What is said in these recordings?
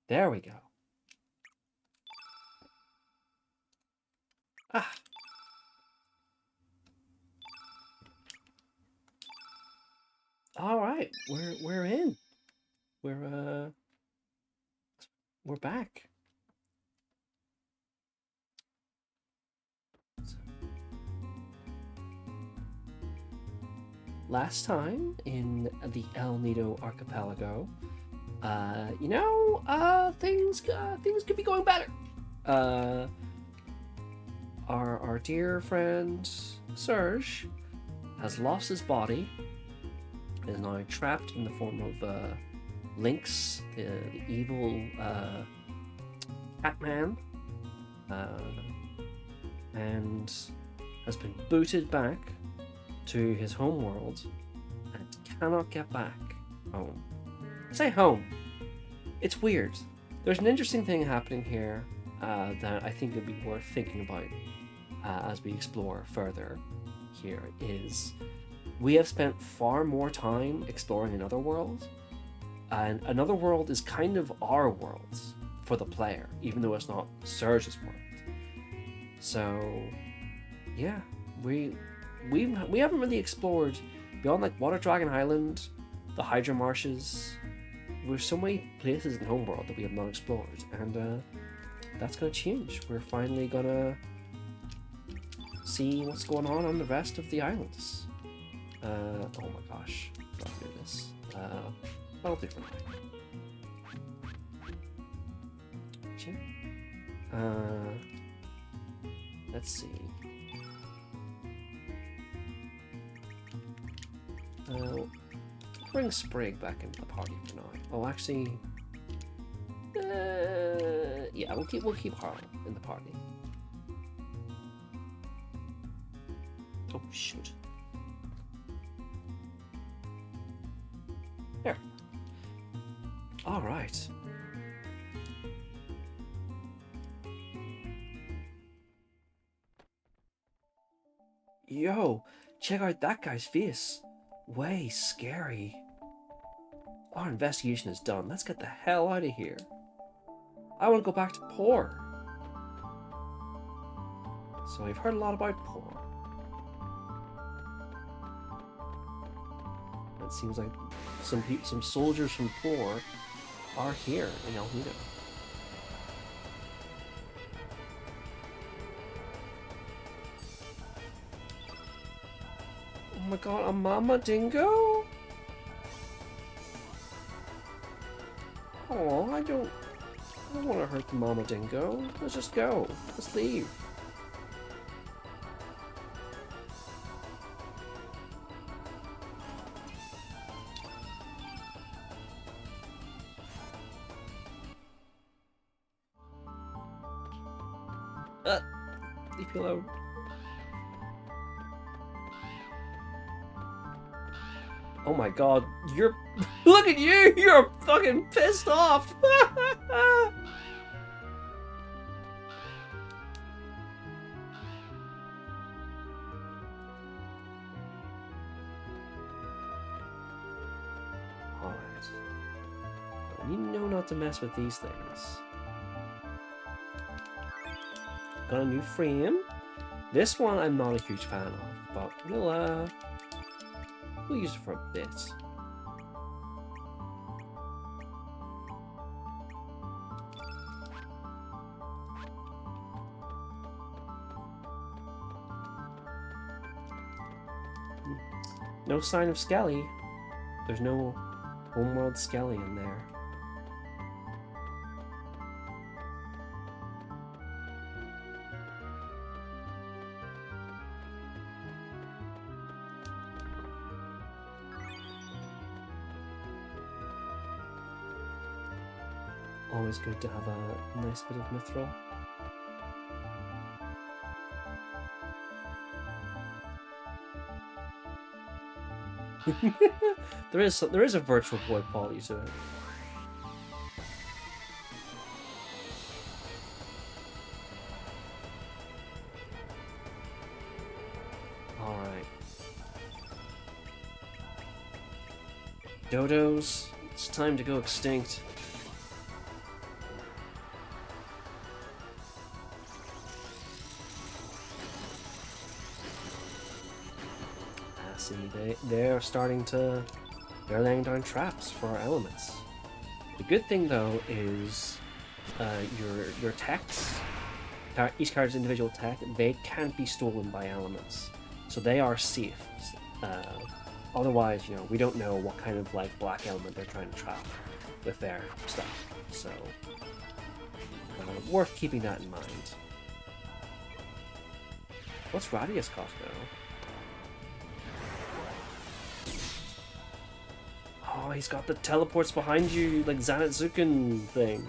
There we go. Ah. All right, we're in. We're we're back. Last time in the El Nido archipelago, things could be going better. Our dear friend Serge has lost his body, is now trapped in the form of Lynx, the evil Catman, and has been booted back to his home world and cannot get back home. I say home. It's weird. There's an interesting thing happening here that I think would be worth thinking about as we explore further. Here is we have spent far more time exploring another world, and another world is kind of our world for the player, even though it's not Serge's world. So, yeah, we haven't really explored beyond like Water Dragon Island, the Hydra Marshes. There's so many places in Homeworld that we have not explored, and that's gonna change. We're finally gonna see what's going on the rest of the islands. Oh my gosh, I'll do this. I'll do it for now. Let's see. Bring Sprig back into the party for now. Oh, actually, yeah, we'll keep Harlow in the party. Oh shoot! There. All right. Yo, check out that guy's face. Way scary. Our investigation is done. Let's get the hell out of here. I want to go back to Poor. So we've heard a lot about Poor. It seems like some soldiers from Poor are here in El Nido. Oh my god, a mama dingo? Oh, I don't want to hurt the mama dingo. Let's just go. Let's leave. Leave me alone. Oh my god, you're... Look at you! You're fucking pissed off! Alright. You know not to mess with these things. Got a new frame. This one I'm not a huge fan of, but we'll use it for a bit. No sign of Skelly. There's no Homeworld Skelly in there. Always good to have a nice bit of mithril. there is a virtual boy quality to it. All right, dodos, it's time to go extinct. see, they're starting to... They're laying down traps for our elements. The good thing, though, is your techs, each character's individual tech, they can't be stolen by elements. So they are safe. Otherwise, you know, we don't know what kind of, like, black element they're trying to trap with their stuff. So, worth keeping that in mind. What's Radius cost, though? Oh, he's got the teleports behind you, like Zanetsuken thing.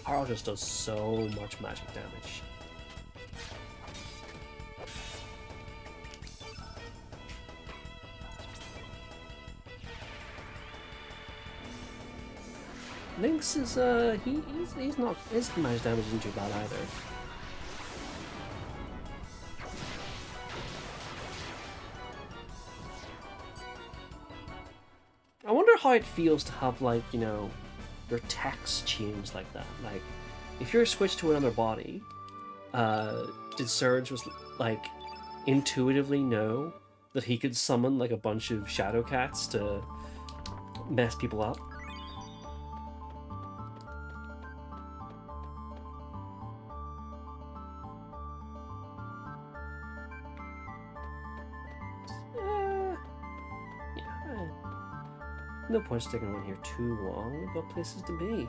Harl just does so much magic damage. Lynx is he's not, his magic damage isn't too bad either. I wonder how it feels to have, like, you know, your text change like that. Like, if you're switched to another body, did Surge was like intuitively know that he could summon like a bunch of shadow cats to mess people up? No point sticking around here too long. We've got places to be.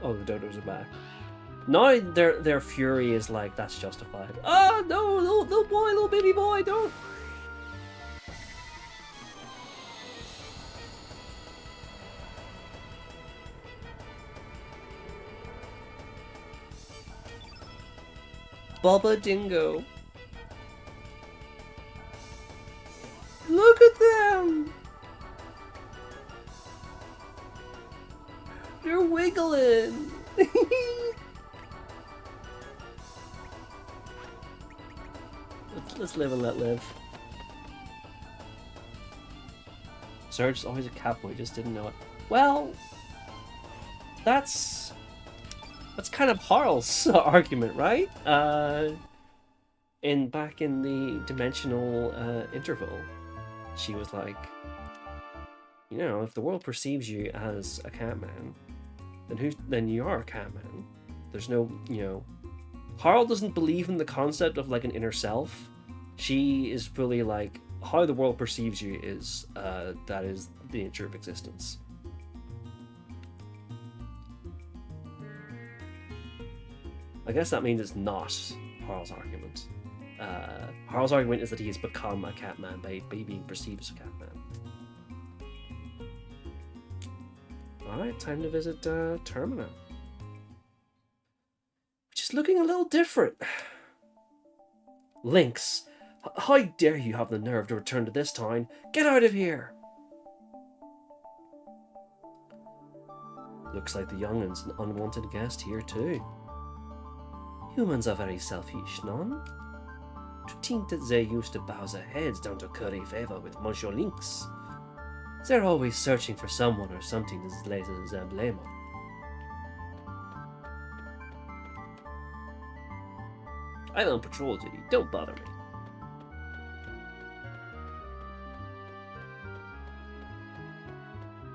Oh, the dodos are back. Now their fury is like, that's justified. Oh no, little boy, little baby boy, don't! Bubba Dingo. Look at them! They're wiggling! Let's live and let live. Surge is always a catboy, just didn't know it. Well, that's kind of Harl's argument, right? Back in the dimensional interval, she was like, you know, if the world perceives you as a Catman, then you are a Catman. There's no, you know, Harl doesn't believe in the concept of like an inner self. She is fully like, how the world perceives you is that is the nature of existence. I guess that means it's not Harl's argument. Harl's argument is that he has become a Catman by being perceived as a Catman. Alright, time to visit Termina. Which is looking a little different. Lynx, how dare you have the nerve to return to this town? Get out of here! Looks like the youngin's an unwanted guest here too. Humans are very selfish, none? To think that they used to bow their heads down to curry favour with Monsieur Lynx. They're always searching for someone or something to slay their blame on. I'm on patrol duty, don't bother me.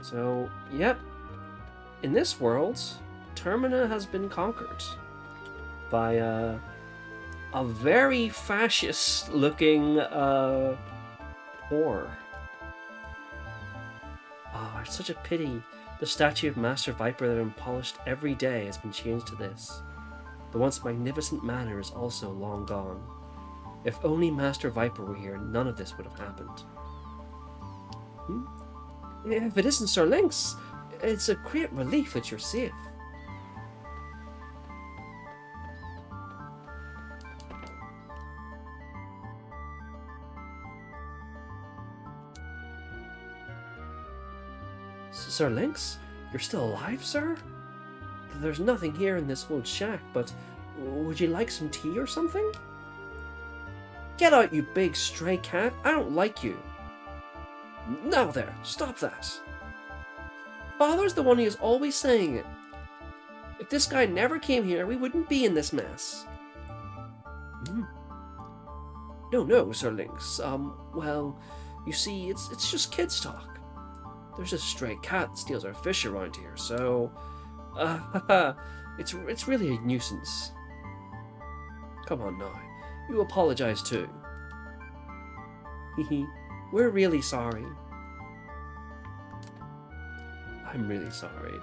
So, yep. In this world, Termina has been conquered by a very fascist-looking whore. Oh, it's such a pity. The statue of Master Viper that I'm polished every day has been changed to this. The once magnificent manor is also long gone. If only Master Viper were here, none of this would have happened. If it isn't Sir Lynx, it's a great relief that you're safe. Sir Lynx? You're still alive, sir? There's nothing here in this old shack, but would you like some tea or something? Get out, you big stray cat! I don't like you! Now there, stop that! Father's the one who is always saying it. If this guy never came here, we wouldn't be in this mess. No, Sir Lynx. Well, you see, it's just kids talk. There's a stray cat that steals our fish around here, so... it's really a nuisance. Come on now, you apologize too. Hehe, we're really sorry. I'm really sorry.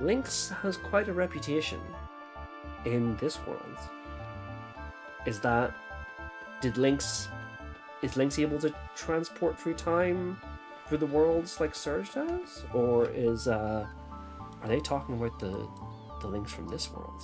Lynx has quite a reputation in this world. Is Lynx able to transport through time through the worlds like Surge does? Or are they talking about the Lynx from this world?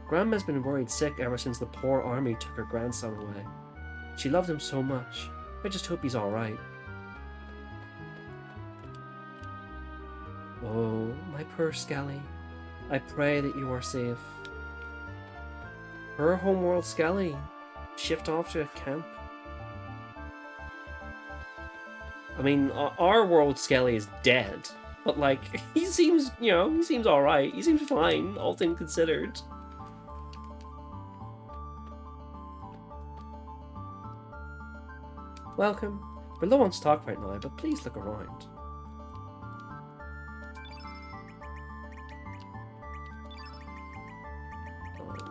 Grandma's been worried sick ever since the poor army took her grandson away. She loved him so much. I just hope he's alright. Oh, my poor Skelly. I pray that you are safe. Her homeworld Skelly. Shipped off to a camp. I mean, our world Skelly is dead. But, like, he seems alright. He seems fine, all things considered. Welcome. We're low on stock right now, but please look around.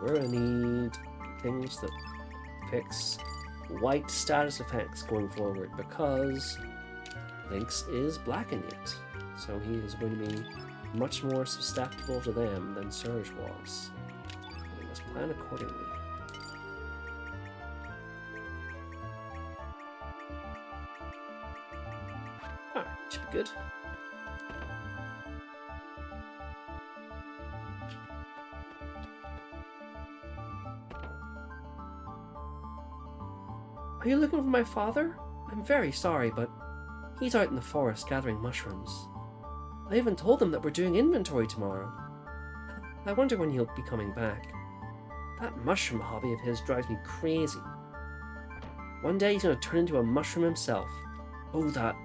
We're gonna need things that fix white status effects going forward because Lynx is black and yet, so he is going to be much more susceptible to them than Surge was. We must plan accordingly. Should be good. Are you looking for my father? I'm very sorry, but he's out in the forest gathering mushrooms. I even told him that we're doing inventory tomorrow. I wonder when he'll be coming back. That mushroom hobby of his drives me crazy. One day he's going to turn into a mushroom himself. Oh, that...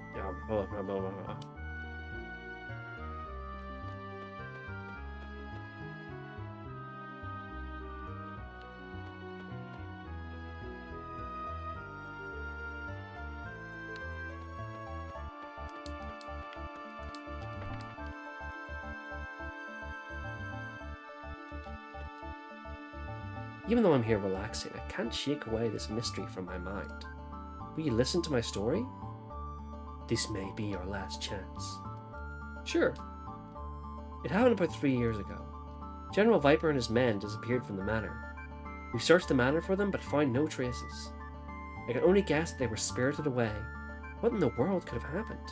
Even though I'm here relaxing, I can't shake away this mystery from my mind. Will you listen to my story? This may be your last chance. Sure. It happened about 3 years ago. General Viper and his men disappeared from the manor. We searched the manor for them, but found no traces. I can only guess that they were spirited away. What in the world could have happened?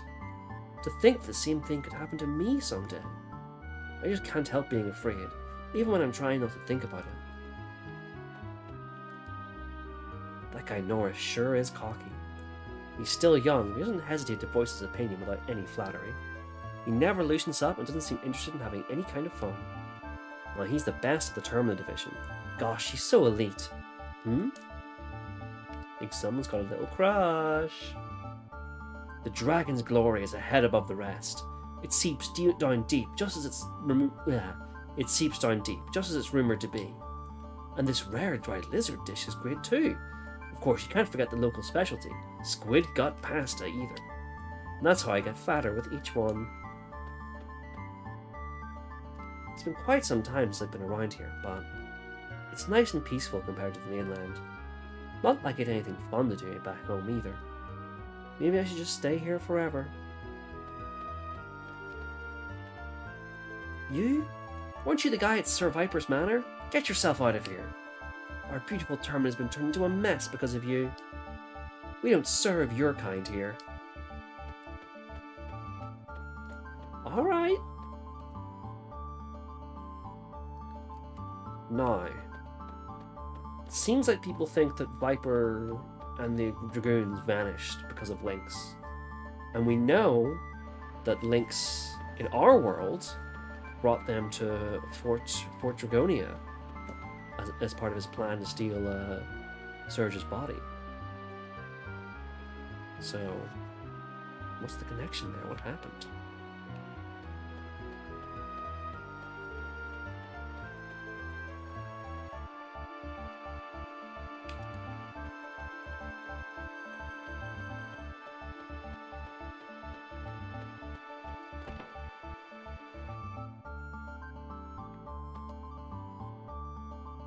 To think the same thing could happen to me someday. I just can't help being afraid, even when I'm trying not to think about it. That guy Norris sure is cocky. He's still young, but he doesn't hesitate to voice his opinion without any flattery. He never loosens up and doesn't seem interested in having any kind of fun. Well, he's the best of the Terminal Division. Gosh, he's so elite. Think someone's got a little crush. The dragon's glory is a head above the rest. It seeps down deep, just as it's rumored to be. And this rare dried lizard dish is great too. Of course, you can't forget the local specialty, squid gut pasta either. And that's how I get fatter with each one. It's been quite some time since I've been around here, but it's nice and peaceful compared to the mainland. Not like I had anything fun to do back home either. Maybe I should just stay here forever. You? Weren't you the guy at Sir Viper's Manor? Get yourself out of here. Our beautiful tournament has been turned into a mess because of you. We don't serve your kind here. Alright. Now, it seems like people think that Viper and the Dragoons vanished because of Lynx. And we know that Lynx, in our world, brought them to Fort Dragonia as part of his plan to steal Surge's body. So, what's the connection there? What happened?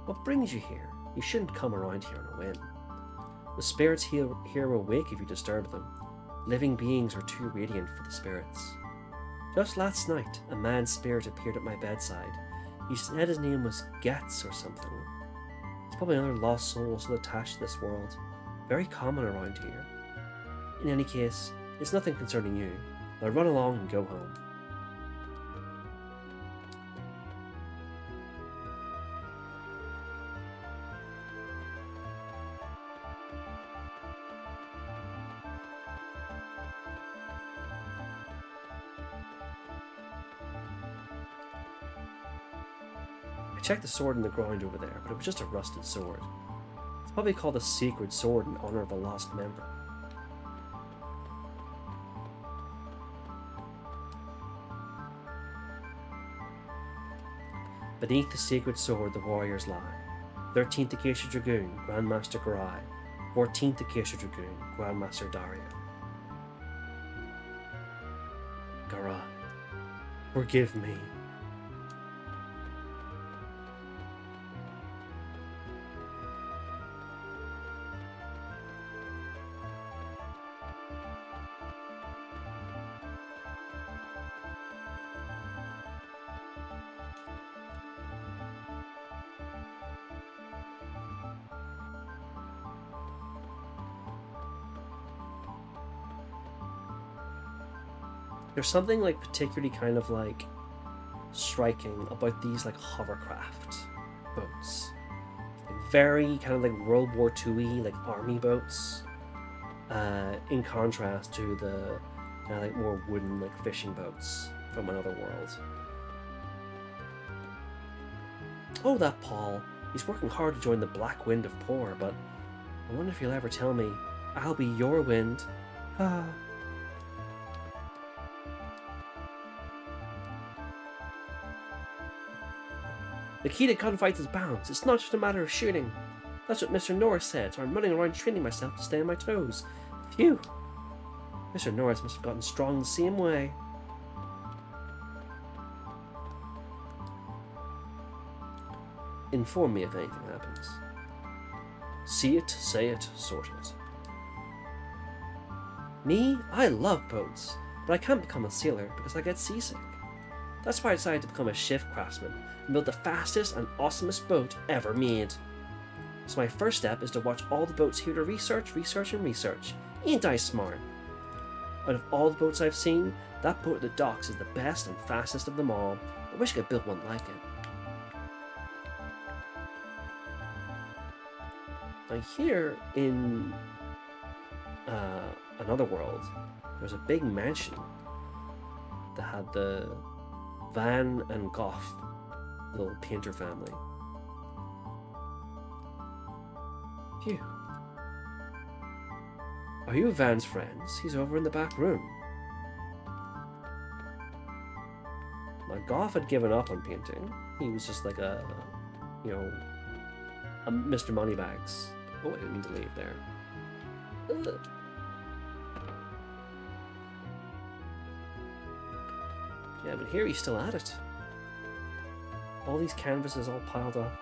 What brings you here? You shouldn't come around here on a whim. The spirits here will wake if you disturb them. Living beings are too radiant for the spirits. Just last night, a man's spirit appeared at my bedside. He said his name was Getz or something. It's probably another lost soul still attached to this world. Very common around here. In any case, it's nothing concerning you. Now run along and go home. I checked the sword in the ground over there, but it was just a rusted sword. It's probably called a sacred sword in honor of a lost member. Beneath the sacred sword the warriors lie. 13th Acacia Dragoon, Grandmaster Garai. 14th Acacia Dragoon, Grandmaster Dario. Garai, forgive me. There's something like particularly kind of like striking about these like hovercraft boats. Very kind of like World War II-y, like army boats. In contrast to the kind of like more wooden like fishing boats from another world. Oh, that Paul. He's working hard to join the Black Wind of Poor, but I wonder if he'll ever tell me, I'll be your wind. Ah. The key to gunfights is balance. It's not just a matter of shooting. That's what Mr. Norris said, so I'm running around training myself to stay on my toes. Phew. Mr. Norris must have gotten strong the same way. Inform me if anything happens. See it, say it, sort it. Me? I love boats, but I can't become a sailor because I get seasick. That's why I decided to become a shift craftsman and build the fastest and awesomest boat ever made. So my first step is to watch all the boats here to research, and research. Ain't I smart? Out of all the boats I've seen, that boat at the docks is the best and fastest of them all. I wish I could build one like it. Now here in another world, there's a big mansion that had the Van and Goff little painter family. Phew. Are you Van's friends? He's over in the back room. Now, Goff had given up on painting. He was just like a Mr. Moneybags. Oh, I didn't mean to leave there. Ugh. Yeah, but here he's still at it. All these canvases all piled up.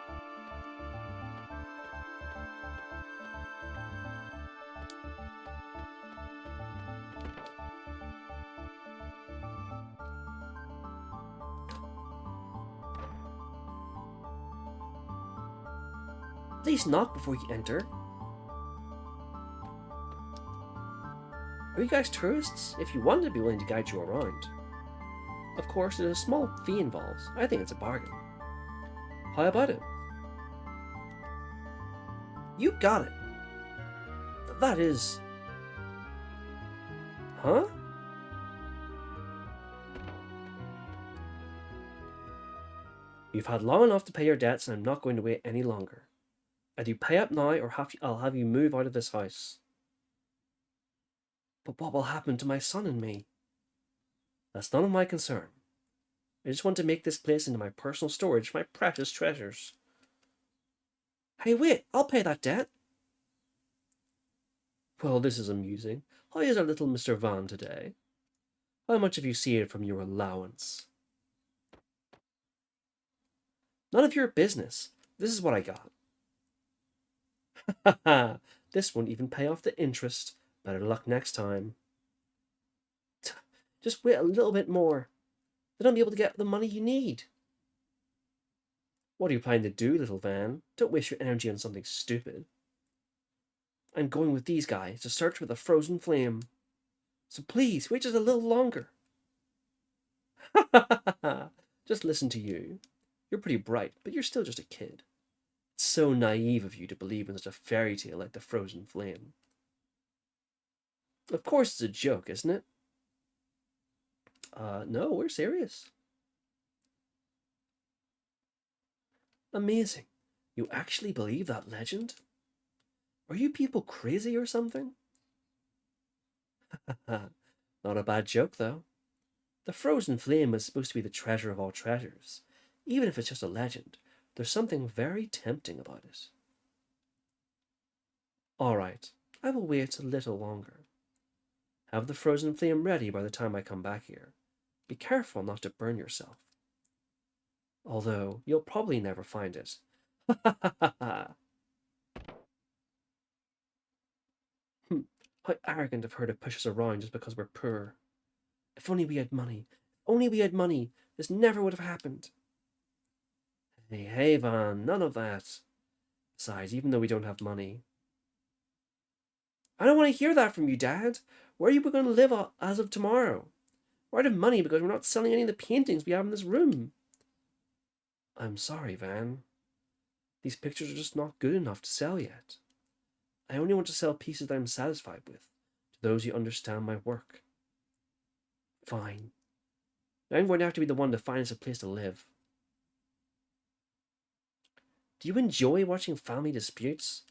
At least knock before you enter. Are you guys tourists? If you want to be willing to guide you around. Of course, there's a small fee involved. I think it's a bargain. How about it? You got it. That is... Huh? You've had long enough to pay your debts and I'm not going to wait any longer. Either you pay up now or I'll have you move out of this house. But what will happen to my son and me? That's none of my concern. I just want to make this place into my personal storage for my precious treasures. Hey, wait, I'll pay that debt. Well, this is amusing. How is our little Mr. Van today? How much have you saved from your allowance? None of your business. This is what I got. Ha ha! This won't even pay off the interest. Better luck next time. Just wait a little bit more. Then I'll be able to get the money you need. What are you planning to do, little Van? Don't waste your energy on something stupid. I'm going with these guys to search for the frozen flame. So please, wait just a little longer. Ha ha ha ha! Just listen to you. You're pretty bright, but you're still just a kid. It's so naive of you to believe in such a fairy tale like the frozen flame. Of course it's a joke, isn't it? No, we're serious. Amazing. You actually believe that legend? Are you people crazy or something? Not a bad joke, though. The frozen flame is supposed to be the treasure of all treasures. Even if it's just a legend, there's something very tempting about it. All right, I will wait a little longer. Have the frozen flame ready by the time I come back here. Be careful not to burn yourself. Although, you'll probably never find it. Ha ha ha ha ha! How arrogant of her to push us around just because we're poor. If only we had money. If only we had money. This never would have happened. Hey, Van, none of that. Besides, even though we don't have money. I don't want to hear that from you, Dad. Where are you going to live as of tomorrow? We're out of money because we're not selling any of the paintings we have in this room. I'm sorry, Van. These pictures are just not good enough to sell yet. I only want to sell pieces that I'm satisfied with, to those who understand my work. Fine. I'm going to have to be the one to find us a place to live. Do you enjoy watching family disputes?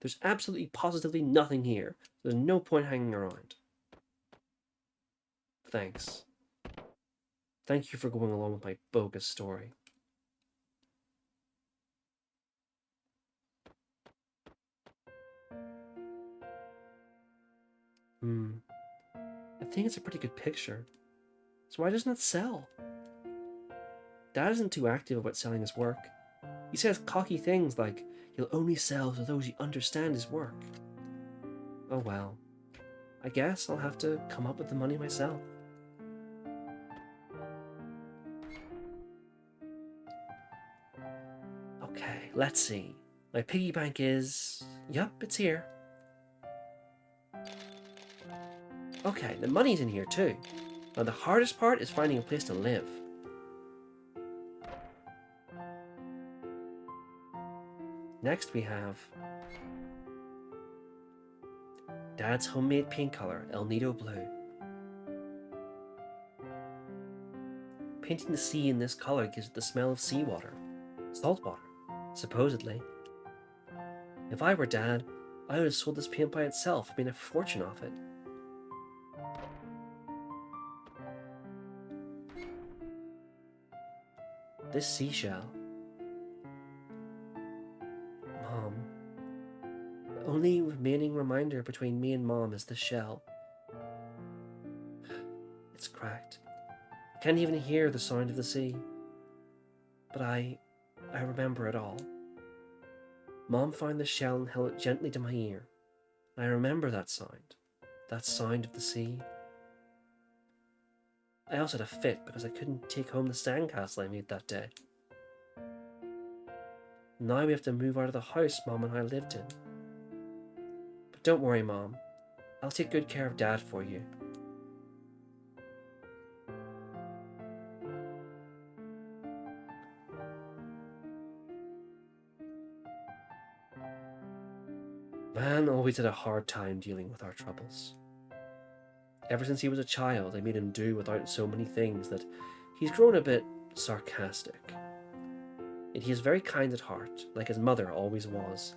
There's absolutely positively nothing here. There's no point hanging around. Thanks. Thank you for going along with my bogus story. I think it's a pretty good picture. So why doesn't it sell? Dad isn't too active about selling his work. He says cocky things like, he'll only sell to those who understand his work. Oh well. I guess I'll have to come up with the money myself. Okay, let's see. My piggy bank is... Yup, it's here. Okay, the money's in here too. Now the hardest part is finding a place to live. Next we have Dad's homemade paint color, El Nido Blue. Painting the sea in this color gives it the smell of seawater, salt water, supposedly. If I were Dad, I would have sold this paint by itself and made a fortune off it. This seashell. Mom. The only remaining reminder between me and Mom is the shell. It's cracked. I can't even hear the sound of the sea. But I remember it all. Mom found the shell and held it gently to my ear. I remember that sound of the sea. I also had a fit because I couldn't take home the sandcastle I made that day. Now we have to move out of the house Mom and I lived in. But don't worry, Mom. I'll take good care of Dad for you. Van always had a hard time dealing with our troubles. Ever since he was a child, I made him do without so many things that he's grown a bit sarcastic. Yet he is very kind at heart, like his mother always was.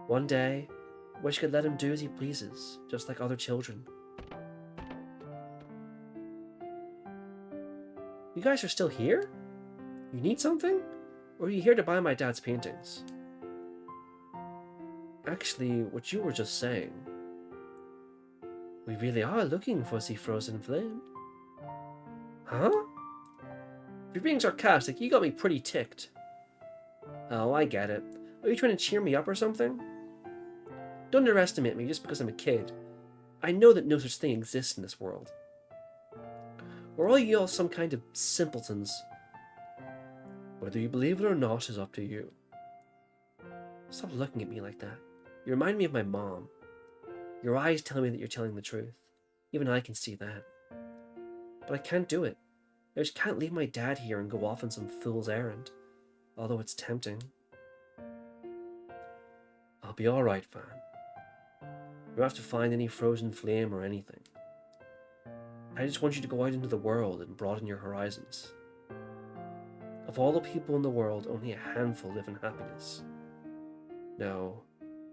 One day, I wish I could let him do as he pleases, just like other children. You guys are still here? You need something? Or are you here to buy my dad's paintings? Actually, what you were just saying. We really are looking for the frozen flame. Huh? If you're being sarcastic, you got me pretty ticked. Oh, I get it. Are you trying to cheer me up or something? Don't underestimate me just because I'm a kid. I know that no such thing exists in this world. Or are you all some kind of simpletons? Whether you believe it or not is up to you. Stop looking at me like that. You remind me of my mom. Your eyes tell me that you're telling the truth. Even I can see that. But I can't do it. I just can't leave my dad here and go off on some fool's errand. Although it's tempting. I'll be alright, Van. You don't have to find any frozen flame or anything. I just want you to go out into the world and broaden your horizons. Of all the people in the world, only a handful live in happiness. No,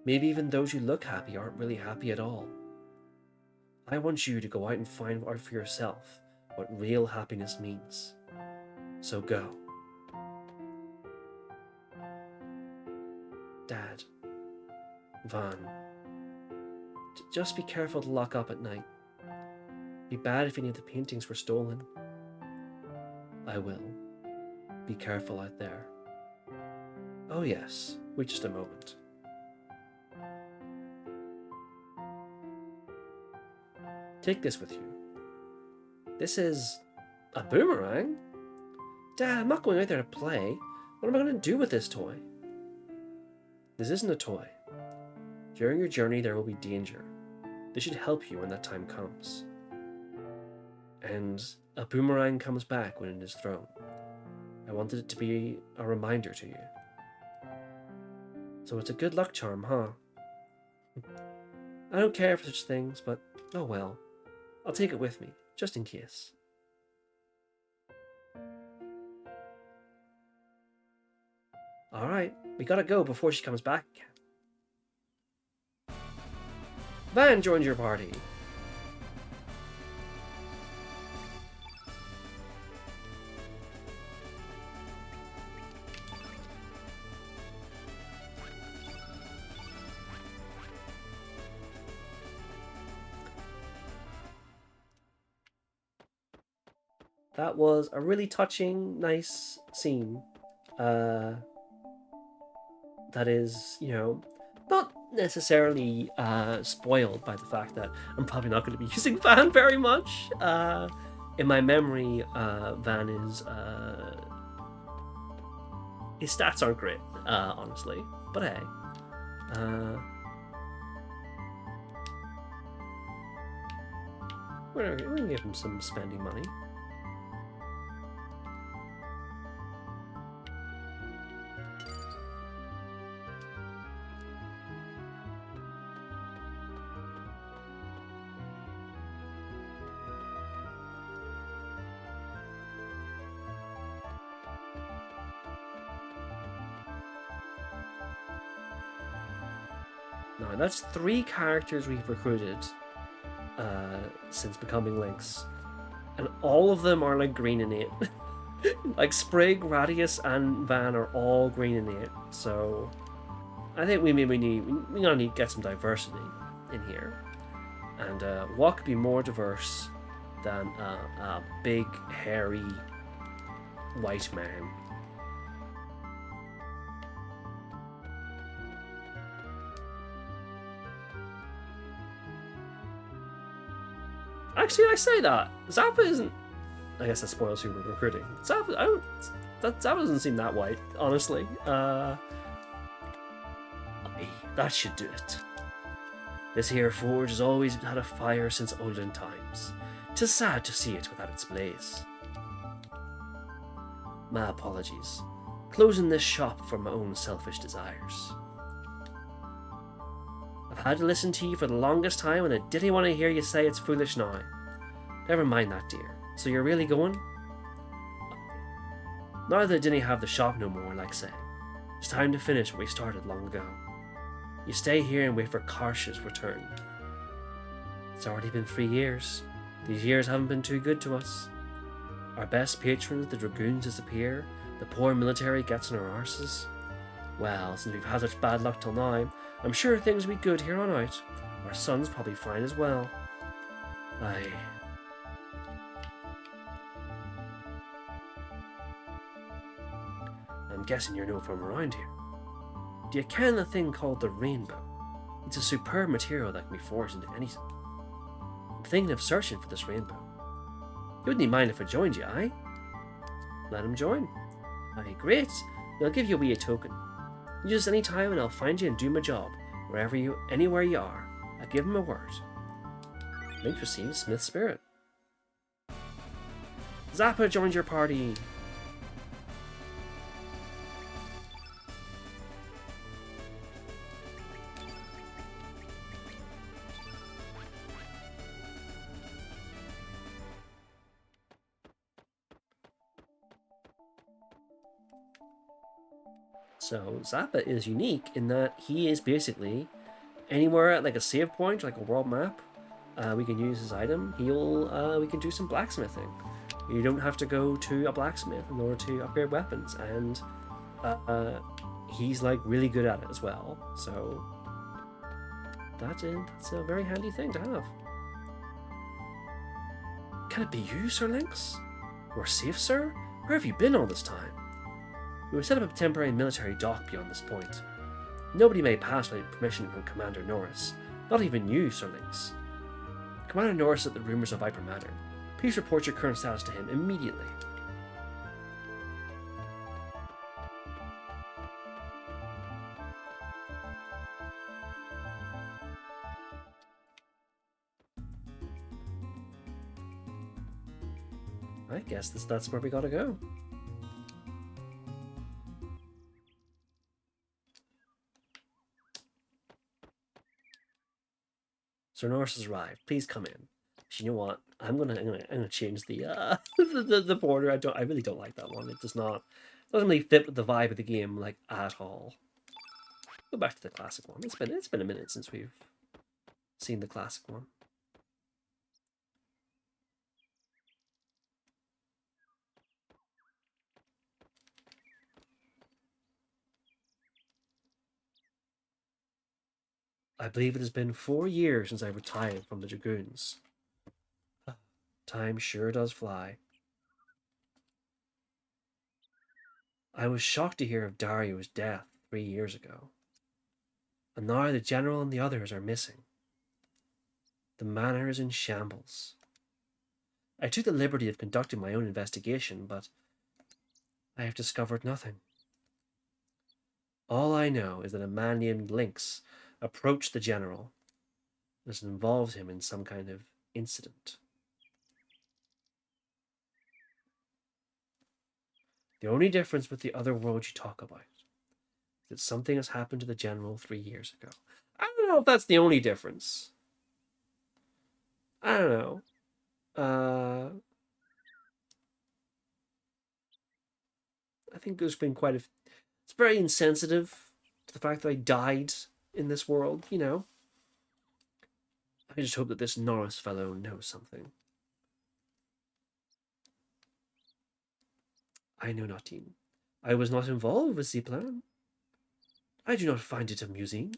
maybe even those who look happy aren't really happy at all. I want you to go out and find out for yourself what real happiness means. So go. Dad. Van. Just be careful to lock up at night. Be bad if any of the paintings were stolen. I will. Be careful out there. Oh yes, wait just a moment. Take this with you. This is a boomerang? Dad, I'm not going out there to play. What am I going to do with this toy? This isn't a toy. During your journey there will be danger. This should help you when that time comes. And a boomerang comes back when it is thrown. I wanted it to be a reminder to you. So it's a good luck charm, huh? I don't care for such things, but oh well. I'll take it with me, just in case. Alright, we gotta go before she comes back again. Van joins your party. That was a really touching, nice scene. That is, not necessarily spoiled by the fact that I'm probably not going to be using Van very much. In my memory, Van is... his stats aren't great, honestly. But hey. We're going to give him some spending money. Now, that's 3 characters we've recruited since becoming Lynx. And all of them are like green and 8. Like Sprig, Radius, and Van are all green and 8. So I think we gotta need to get some diversity in here. And what could be more diverse than a big, hairy, white man? Actually, I say that Zappa isn't. I guess that spoils who we're recruiting. Zappa, that doesn't seem that white, honestly. Aye, that should do it. This here forge has always had a fire since olden times. 'Tis sad to see it without its blaze. My apologies. Closing this shop for my own selfish desires. I've had to listen to you for the longest time and I didn't want to hear you say it's foolish now. Never mind that, dear. So you're really going? Now that I didn't have the shop no more, like say, it's time to finish what we started long ago. You stay here and wait for Karsh's return. It's already been 3 years. These years haven't been too good to us. Our best patrons, the dragoons, disappear. The poor military gets on our arses. Well, since we've had such bad luck till now, I'm sure things will be good here on out. Our son's probably fine as well. Aye. I'm guessing you're no from around here. Do you ken a thing called the rainbow? It's a superb material that can be forged into anything. I'm thinking of searching for this rainbow. You wouldn't mind if I joined you, aye? Let him join. Aye, great. I'll give you a wee token. You just any time and I'll find you and do my job. Anywhere you are. I give him a word. Lynx receives Smith's spirit. Zappa joins your party. So Zappa is unique in that he is basically anywhere at like a save point, like a world map. We can use his item. We can do some blacksmithing. You don't have to go to a blacksmith in order to upgrade weapons, and he's like really good at it as well. So that's a very handy thing to have. Can it be you, Sir Lynx? We're safe, sir? Where have you been all this time? We will set up a temporary military dock beyond this point. Nobody may pass without permission from Commander Norris. Not even you, Sir Lynx. Commander Norris at the rumours of Viper Manor. Please report your current status to him immediately. I guess that's where we gotta go. Sir Norris has arrived. Please come in. You know what? I'm gonna change the the border. I really don't like that one. It doesn't really fit with the vibe of the game like at all. Go back to the classic one. It's been a minute since we've seen the classic one. I believe it has been 4 years since I retired from the Dragoons. Time sure does fly. I was shocked to hear of Dario's death 3 years ago. And now the General and the others are missing. The manor is in shambles. I took the liberty of conducting my own investigation, but I have discovered nothing. All I know is that a man named Lynx approached the General. This involved him in some kind of incident. The only difference with the other world you talk about is that something has happened to the General 3 years ago. I don't know if that's the only difference. I don't know. I think there's been quite a... It's very insensitive to the fact that I died in this world, you know. I just hope that this Norris fellow knows something. I know not, Dean. I was not involved with the plan. I do not find it amusing.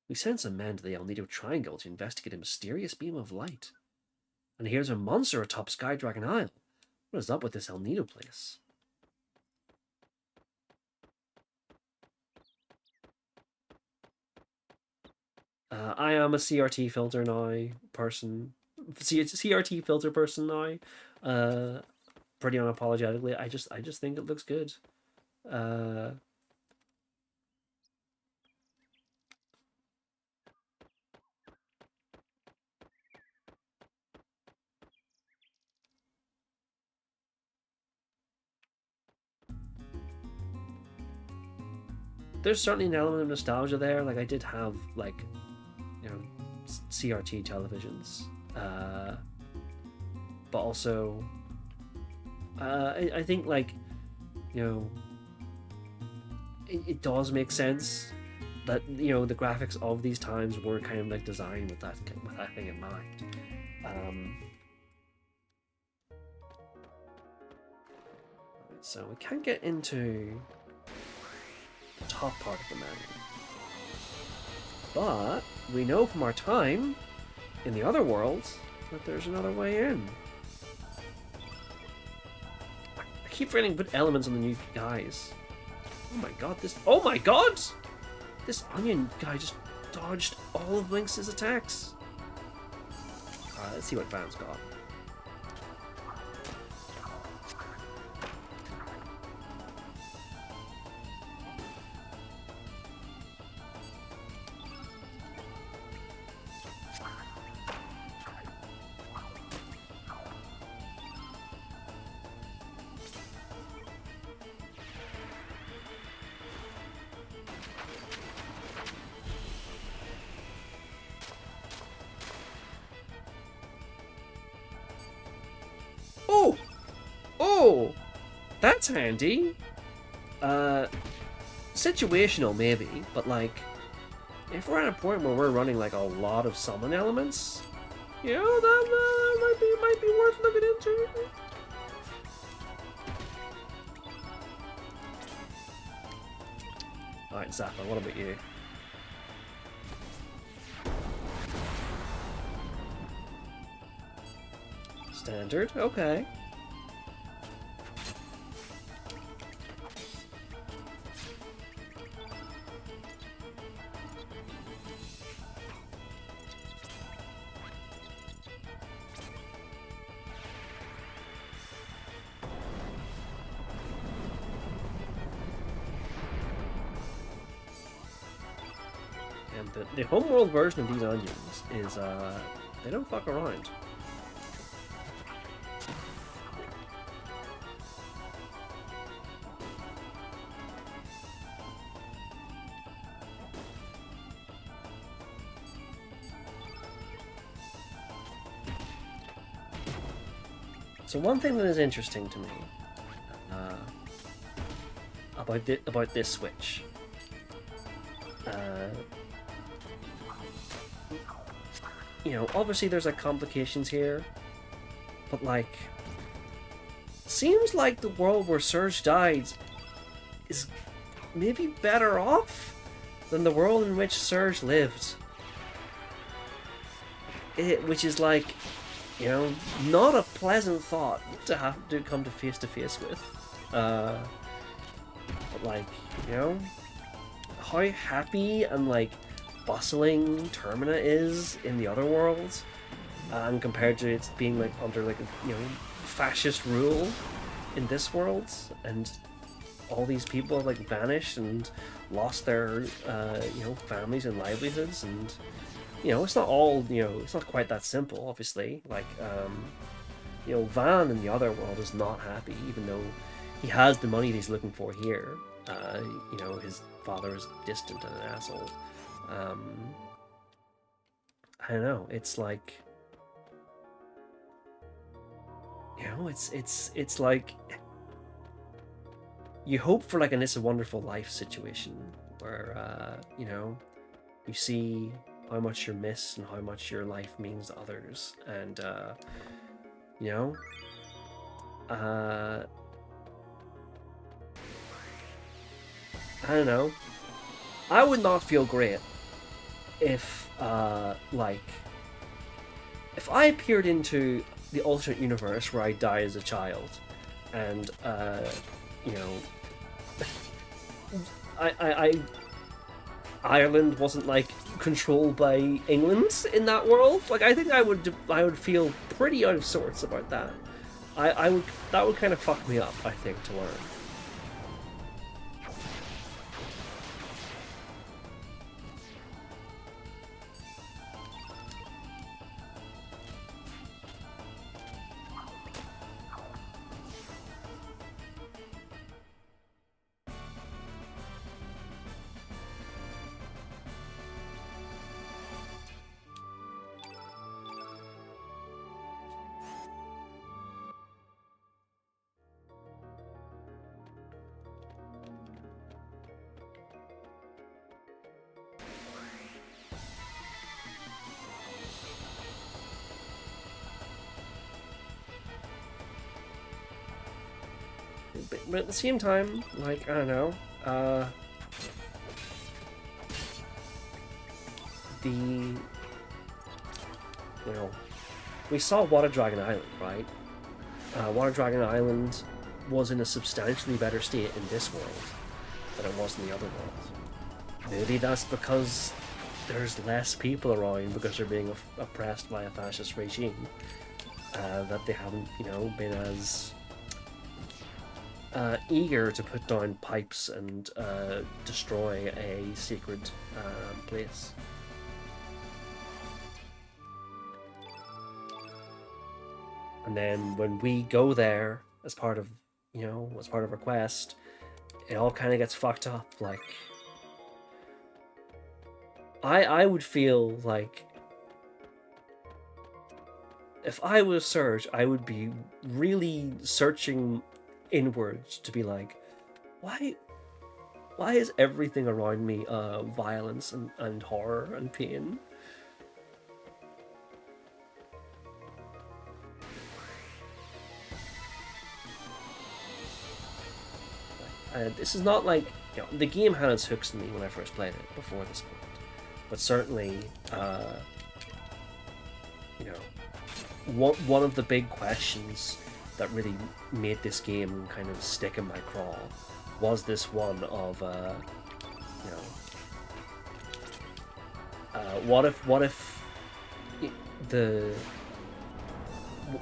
We sent some men to the El Nido Triangle to investigate a mysterious beam of light. And here's a monster atop Sky Dragon Isle. What is up with this El Nido place? I am a CRT filter now person. CRT filter person now. Pretty unapologetically. I just think it looks good. Uh, there's certainly an element of nostalgia there. Like I did have like, you know, CRT televisions, but also, I think like, you know, it does make sense that the graphics of these times were kind of like designed with that thing in mind. So we can't get into the top part of the menu, but we know from our time in the other worlds that there's another way in. I keep forgetting to put elements on the new guys. Oh my god, oh my god! This onion guy just dodged all of Lynx's attacks. Alright, let's see what Van's got. Oh! Oh! That's handy. Situational maybe, but like, if we're at a point where we're running like a lot of summon elements, that might be worth looking into. Alright, Zappa, what about you? Standard, okay. And the homeworld version of these onions is, they don't fuck around. So one thing that is interesting to me about this Switch, obviously there's like complications here, but like, seems like the world where Surge died is maybe better off than the world in which Surge lived. Which is like, not a pleasant thought to have to come to face with. But like, how happy and like bustling Termina is in the other worlds, and compared to it being like under like fascist rule in this world, and all these people have like vanished and lost their families and livelihoods, and it's not all, it's not quite that simple, obviously. Like, Van in the other world is not happy, even though he has the money that he's looking for here. His father is distant and an asshole. I don't know, it's like, it's like, you hope for like an It's a Wonderful Life situation, where, you see how much you're missed and how much your life means to others, and I don't know, I would not feel great if if I appeared into the alternate universe where I die as a child, and I Ireland wasn't like controlled by England in that world. Like, I think I would feel pretty out of sorts about that. That would kind of fuck me up, I think, to learn. But at the same time, like, I don't know, we saw Water Dragon Island, right? Water Dragon Island was in a substantially better state in this world than it was in the other world. Maybe that's because there's less people around because they're being oppressed by a fascist regime, that they haven't, been as eager to put down pipes and destroy a sacred place. And then when we go there as part of, our quest, it all kind of gets fucked up. Like, I would feel like if I was Surge, I would be really searching inwards to be like, why is everything around me violence and horror and pain? This is not like, the game had its hooks in me when I first played it before this point, but certainly one of the big questions that really made this game kind of stick in my craw was this one of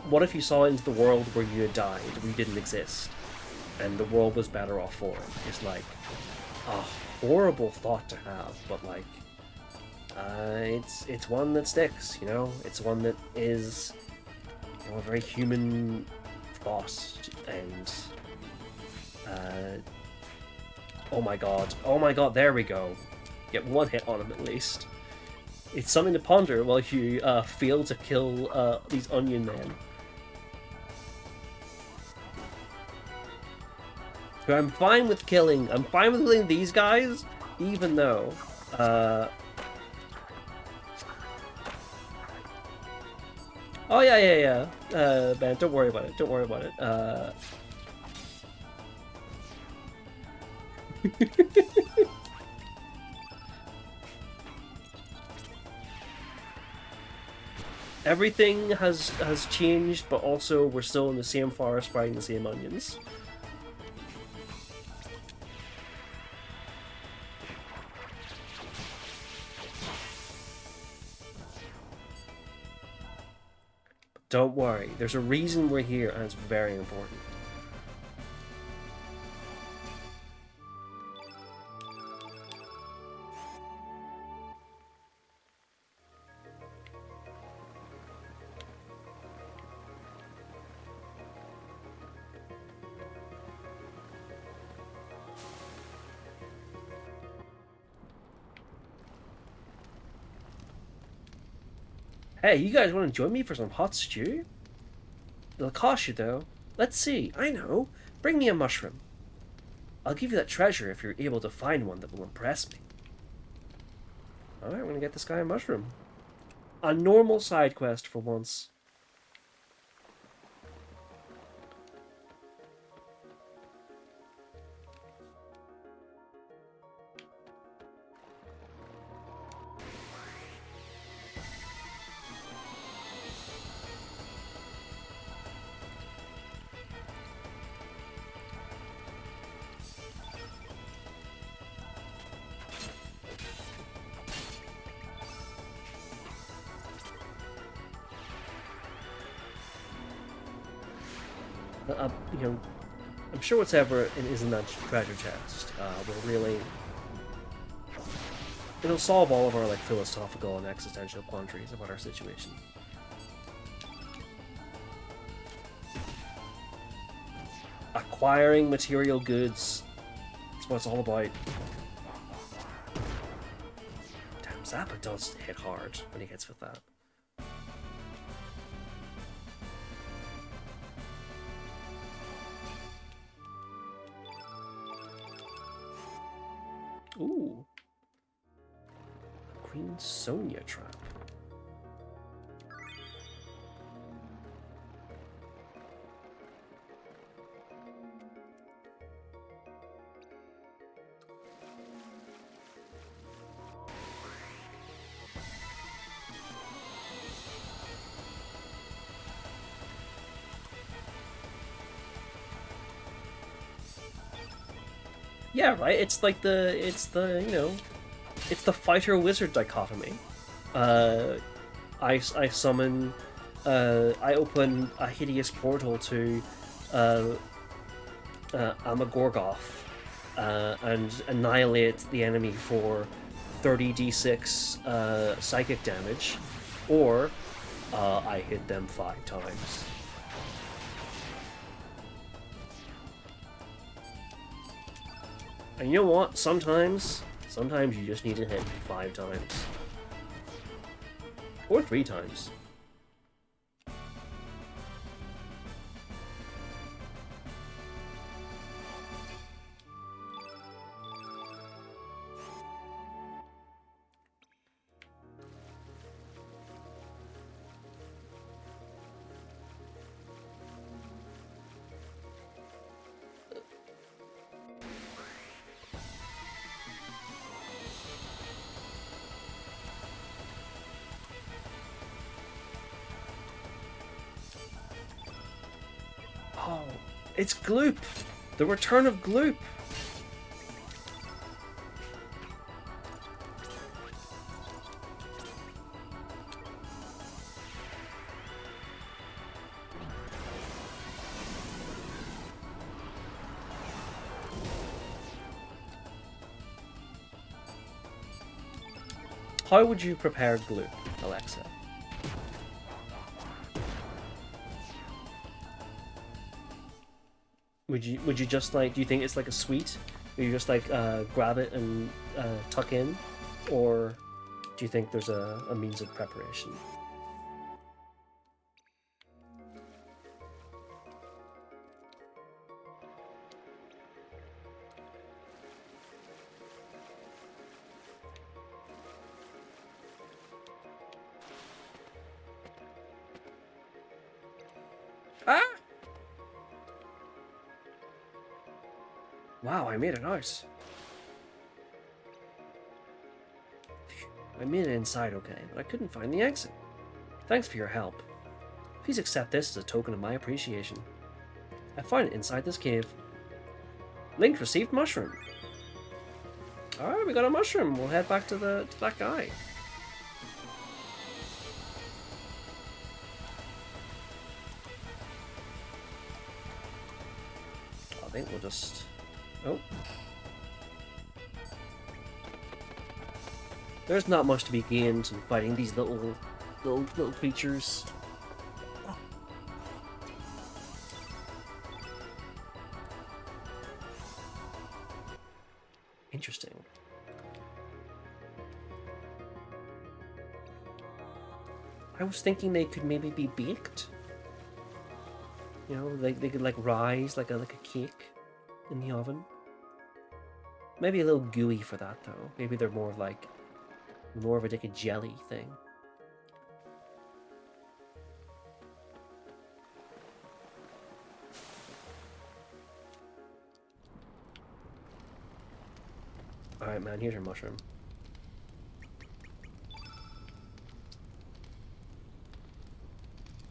what if you saw into the world where you had died, we didn't exist, and the world was better off for it? It's like a horrible thought to have, but like it's one that sticks. It's one that is a very human thought, and oh my god, there we go. Get one hit on him at least. It's something to ponder while you fail to kill these onion men. Who I'm fine with killing. I'm fine with killing these guys, even though oh yeah. Man, don't worry about it. Everything has changed, but also we're still in the same forest fighting the same onions. Don't worry, there's a reason we're here, and it's very important. Hey, you guys want to join me for some hot stew? It'll cost you, though. Let's see. I know. Bring me a mushroom. I'll give you that treasure if you're able to find one that will impress me. Alright, we're gonna get this guy a mushroom. A normal side quest for once. You know, I'm sure whatever is in that treasure chest will really... It'll solve all of our, like, philosophical and existential quandaries about our situation. Acquiring material goods. That's what it's all about. Damn, Zappa does hit hard when he hits with that. Ooh. Queen Sonia trap. Yeah, right. It's like you know, it's the fighter wizard dichotomy. I summon, I open a hideous portal to Amagorgoth and annihilate the enemy for 30d6 psychic damage, or I hit them 5 times. And you know what? Sometimes you just need to hit 5 times. Or 3 times. Oh, it's Gloop! The return of Gloop! How would you prepare Gloop, Alexa? Would you just like, do you think it's like a sweet? Would you just like grab it and tuck in? Or do you think there's a means of preparation? Ah! Wow, I made it out. I made it inside okay, but I couldn't find the exit. Thanks for your help. Please accept this as a token of my appreciation. I found it inside this cave. Lynx received mushroom. Alright, we got a mushroom. We'll head back to that guy. I think we'll just... Oh. There's not much to be gained in fighting these little creatures. Oh. Interesting. I was thinking they could maybe be baked. You know, they could like rise like a cake in the oven. Maybe a little gooey for that though. Maybe they're more of a jelly thing. Alright man, here's your mushroom.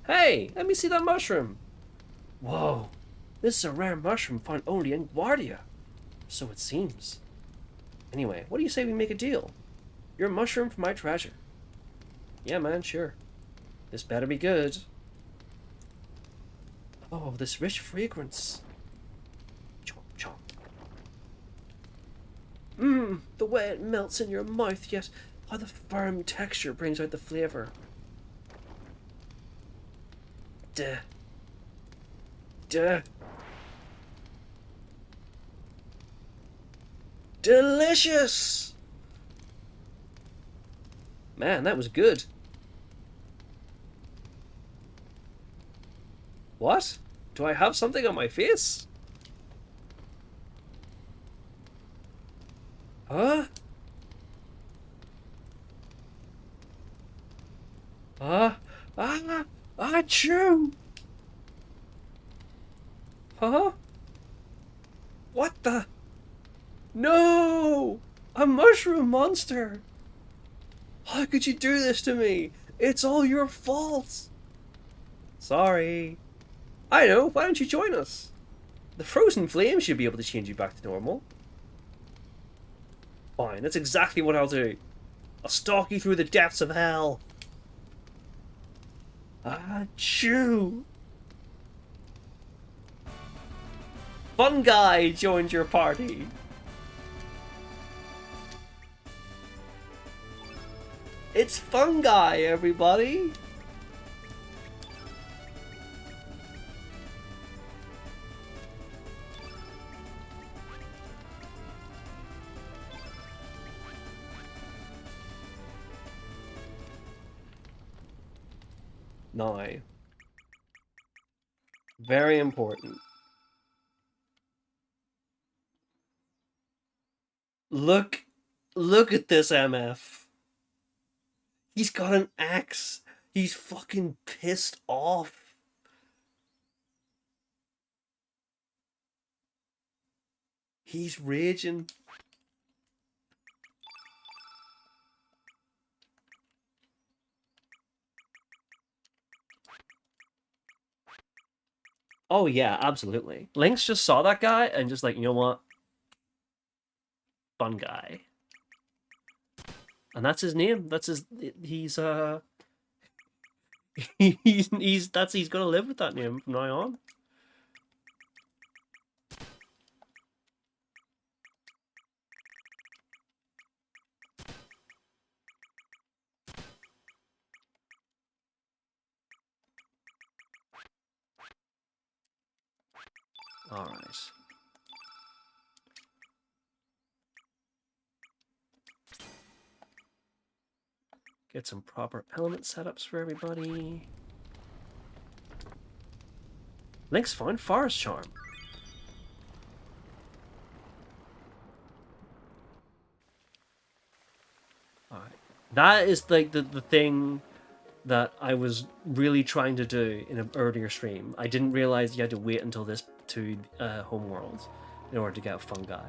Hey, let me see that mushroom! Whoa, this is a rare mushroom found only in Guardia. So it seems. Anyway, what do you say we make a deal? You're a mushroom for my treasure. Yeah man, sure. This better be good. Oh, this rich fragrance. Chomp, chomp. Mmm, the way it melts in your mouth, yet how the firm texture brings out the flavour. Duh. Duh. Delicious! Man, that was good. What? Do I have something on my face? Huh? Ah, achoo! Huh? What the? No! A mushroom monster! How could you do this to me? It's all your fault! Sorry. I know, why don't you join us? The frozen flame should be able to change you back to normal. Fine, that's exactly what I'll do. I'll stalk you through the depths of hell. Achoo! Fun guy joined your party. It's fungi, everybody. Now, very important. Look at this MF. He's got an axe. He's fucking pissed off. He's raging. Oh yeah, absolutely. Lynx just saw that guy and just like, you know what? Fun guy. And that's his name. That's his he's he's gonna live with that name from now on. Alright. Get some proper element setups for everybody. Lynx found Forest Charm. Alright. That is like the thing that I was really trying to do in an earlier stream. I didn't realize you had to wait until this to Homeworld in order to get Fungi.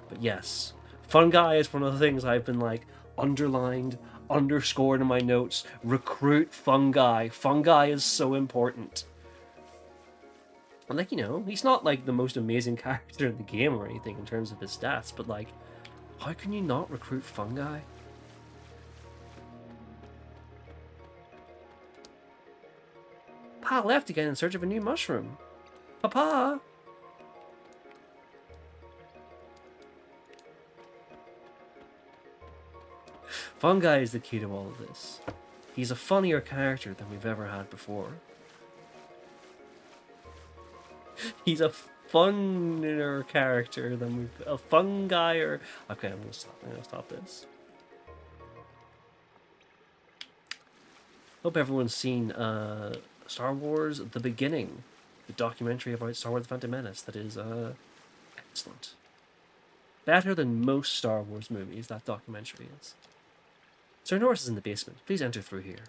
But yes, Fungi is one of the things I've been like underlined, underscored in my notes. Recruit Fungi. Fungi is so important. And like, you know, he's not like the most amazing character in the game or anything in terms of his stats, but like, how can you not recruit Fungi? Pa left again in search of a new mushroom. Papa! Fungi is the key to all of this. He's a funnier character than we've ever had before. He's a funnier character than we've... A fungi or... Okay, I'm gonna stop this. Hope everyone's seen Star Wars The Beginning, the documentary about Star Wars The Phantom Menace that is excellent. Better than most Star Wars movies, that documentary is. Sir Norris is in the basement. Please enter through here.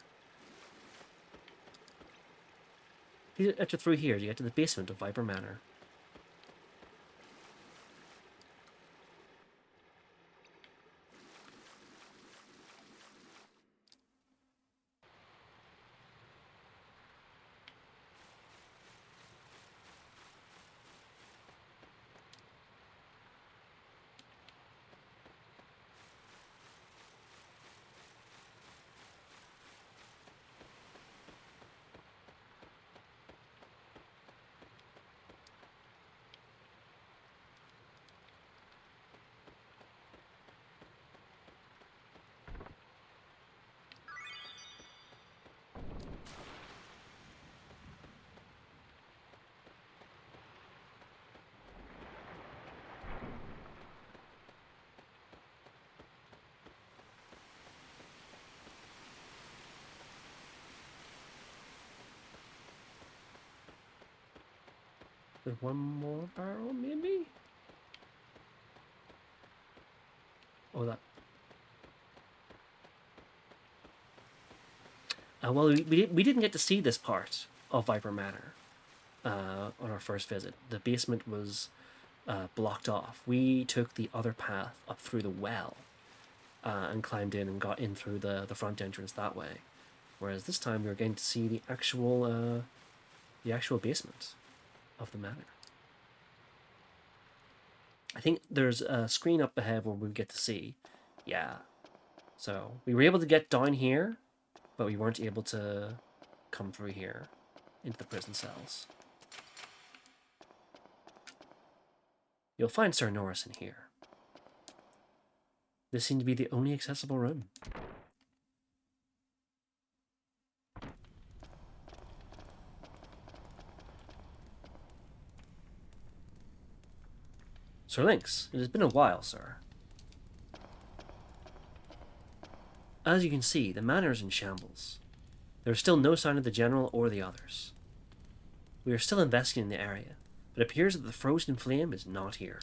Please enter through here to get to the basement of Viper Manor. There's one more barrel, maybe? Oh, that. Well, we didn't get to see this part of Viper Manor on our first visit. The basement was blocked off. We took the other path up through the well and climbed in and got in through the front entrance that way. Whereas this time we were getting to see the actual basement of the manor. I think there's a screen up ahead where we get to see. Yeah. So we were able to get down here, but we weren't able to come through here into the prison cells. You'll find Sir Norris in here. This seemed to be the only accessible room. Sir Lynx, it has been a while, sir. As you can see, the manor is in shambles. There is still no sign of the General or the others. We are still investigating the area, but it appears that the frozen flame is not here.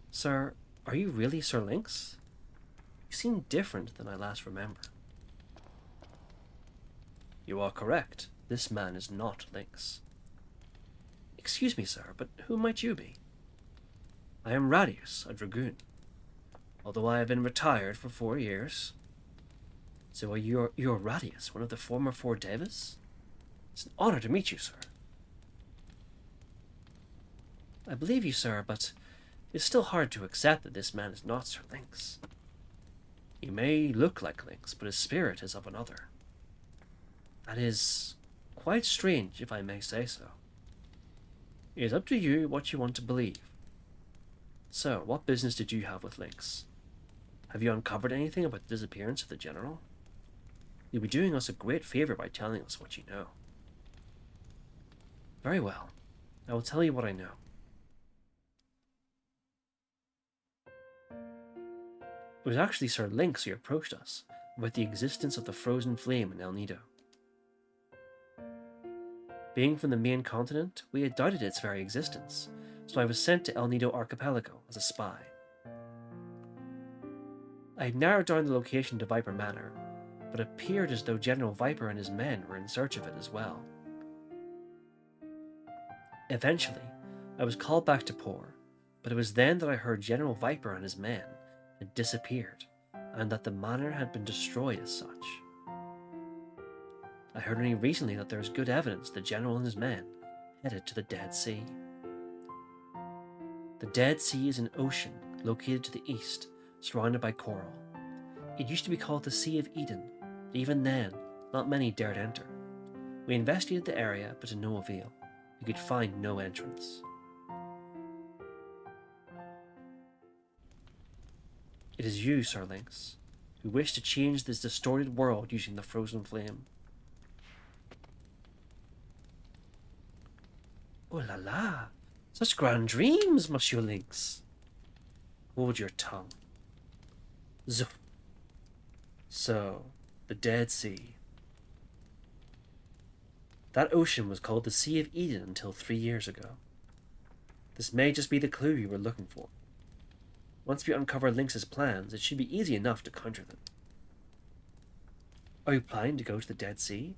Sir, are you really Sir Lynx? You seem different than I last remember. You are correct. This man is not Lynx. Excuse me, sir, but who might you be? I am Radius, a dragoon. Although I have been retired for 4 years. So you're Radius, one of the former 4 Devas? It's an honor to meet you, sir. I believe you, sir, but it's still hard to accept that this man is not Sir Lynx. He may look like Lynx, but his spirit is of another. That is quite strange, if I may say so. It is up to you what you want to believe. So, what business did you have with Lynx? Have you uncovered anything about the disappearance of the General? You'll be doing us a great favor by telling us what you know. Very well. I will tell you what I know. It was actually Sir Lynx who approached us about the existence of the frozen flame in El Nido. Being from the main continent, we had doubted its very existence, so I was sent to El Nido Archipelago as a spy. I had narrowed down the location to Viper Manor, but it appeared as though General Viper and his men were in search of it as well. Eventually, I was called back to Por, but it was then that I heard General Viper and his men had disappeared, and that the manor had been destroyed as such. I heard only recently that there is good evidence the General and his men headed to the Dead Sea. The Dead Sea is an ocean located to the east, surrounded by coral. It used to be called the Sea of Eden, but even then, not many dared enter. We investigated the area, but to no avail. We could find no entrance. It is you, Sir Lynx, who wish to change this distorted world using the frozen flame. Oh la la! Such grand dreams, Monsieur Lynx! Hold your tongue. So, the Dead Sea. That ocean was called the Sea of Eden until 3 years ago. This may just be the clue you were looking for. Once we uncover Lynx's plans, it should be easy enough to counter them. Are you planning to go to the Dead Sea?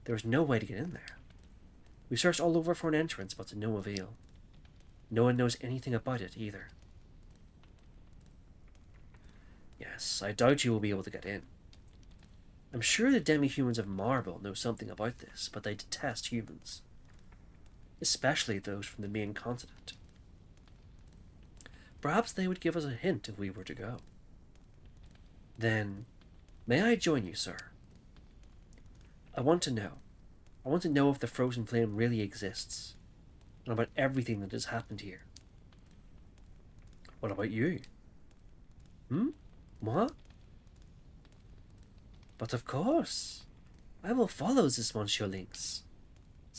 There is no way to get in there. We searched all over for an entrance, but to no avail. No one knows anything about it either. Yes, I doubt you will be able to get in. I'm sure the demi-humans of Marble know something about this, but they detest humans. Especially those from the main continent. Perhaps they would give us a hint if we were to go. Then, may I join you, sir? I want to know. I want to know if the frozen flame really exists, and about everything that has happened here. What about you? Moi? But of course, I will follow this Monsieur Lynx.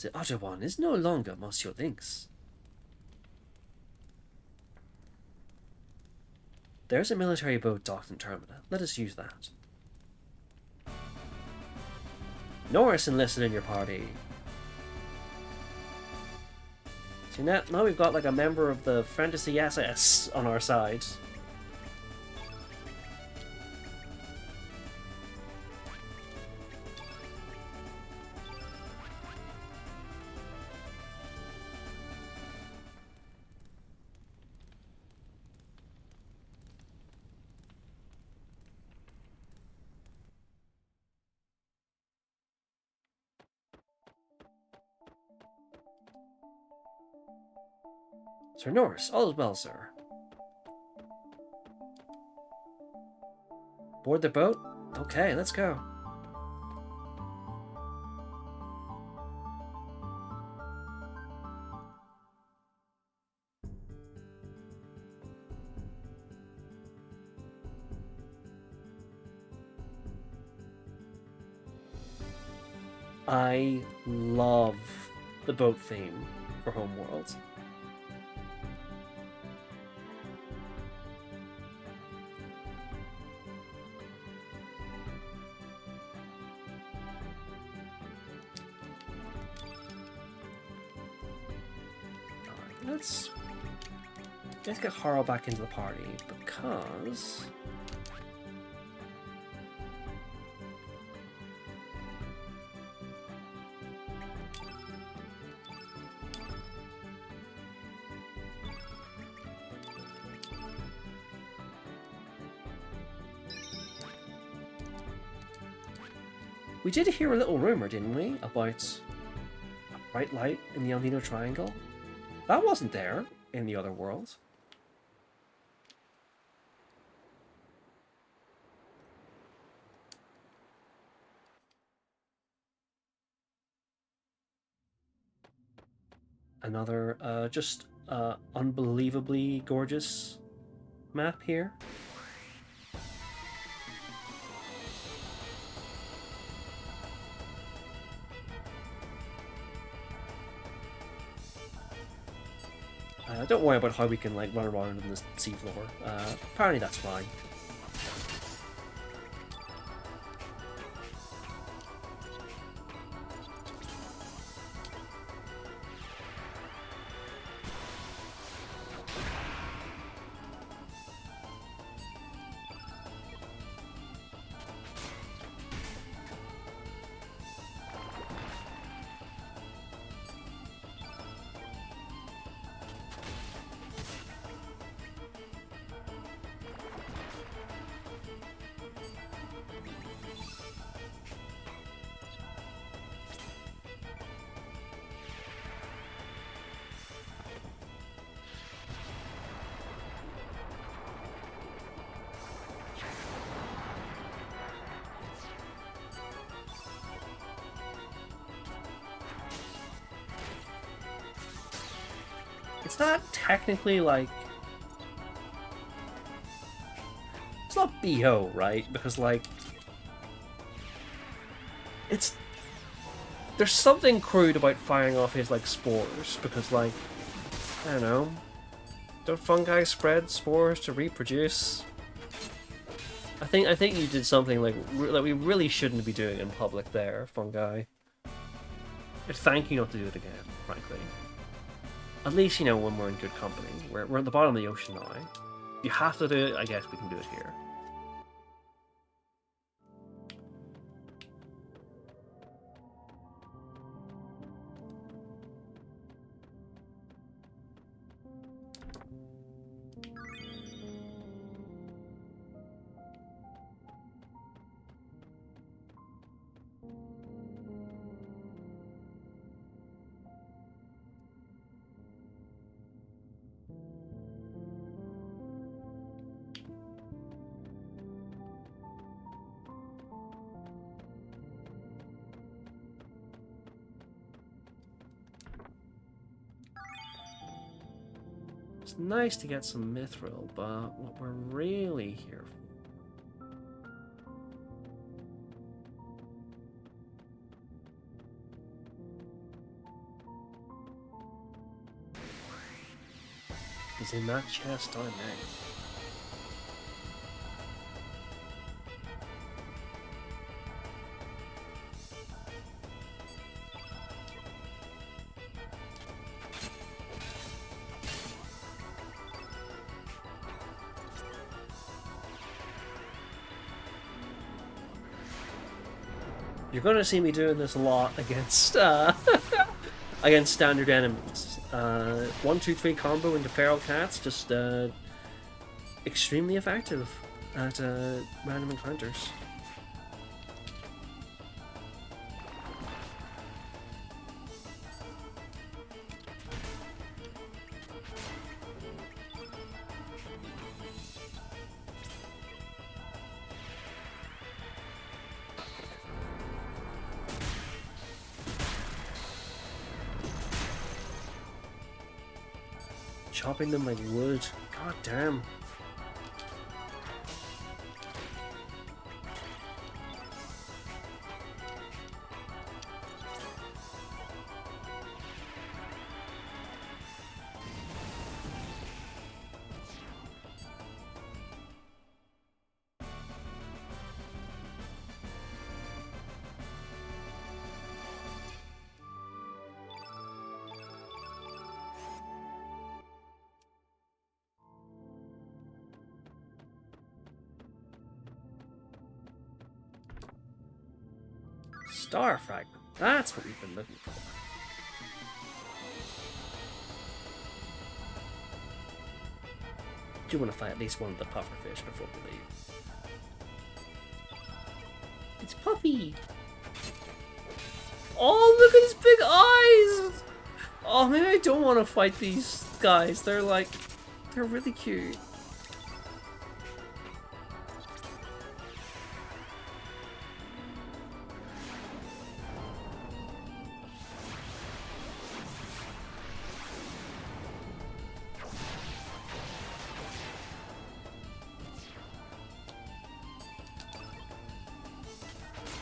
The other one is no longer Monsieur Lynx. There's a military boat docked in Termina. Let us use that. Norris enlisted in your party. See, now we've got like a member of the Fantasy SS on our side. Sir Norris, all is well, sir. Board the boat? Okay, let's go. I love the boat theme for Homeworld. Let's get Harl back into the party because we did hear a little rumor, didn't we, about a bright light in the Aldino Triangle? That wasn't there in the other world. Another just unbelievably gorgeous map here. Don't worry about how we can like run around on the seafloor. Apparently that's fine. It's not technically like... It's not BO, right? Because, like... It's... There's something crude about firing off his, like, spores, because, like... I don't know... Don't fungi spread spores to reproduce? I think you did something, like, that we really shouldn't be doing in public there, fungi. Thank you not to do it again, frankly. At least, you know, when we're in good company. We're at the bottom of the ocean now. If you have to do it, I guess we can do it here. It's nice to get some mithril, but what we're really here for is in that chest on there. You're going to see me doing this a lot against against standard enemies. 1-2-3 combo into feral cats, just extremely effective at random encounters. Chopping them like wood. God damn. Star fragment. That's what we've been looking for. Do want to fight at least one of the pufferfish before we leave. It's Puffy! Oh, look at his big eyes! Oh, maybe I don't want to fight these guys. They're really cute.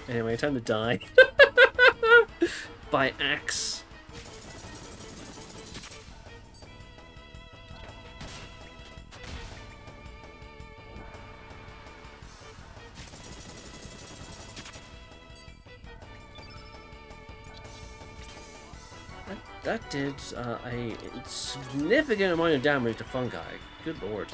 Anyway, time to die. By axe. That did a significant amount of damage to fungi. Good lord.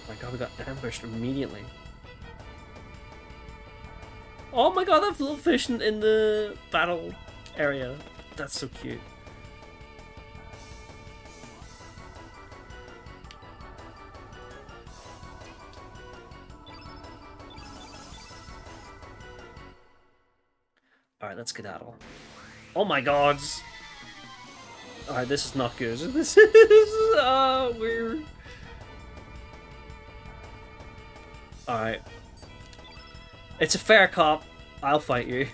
Oh my god, we got ambushed immediately. Oh my god, that little fish in the battle area. That's so cute. Alright, let's skedaddle. Oh my god! Alright, this is not good. This is weird. Alright. It's a fair cop. I'll fight you.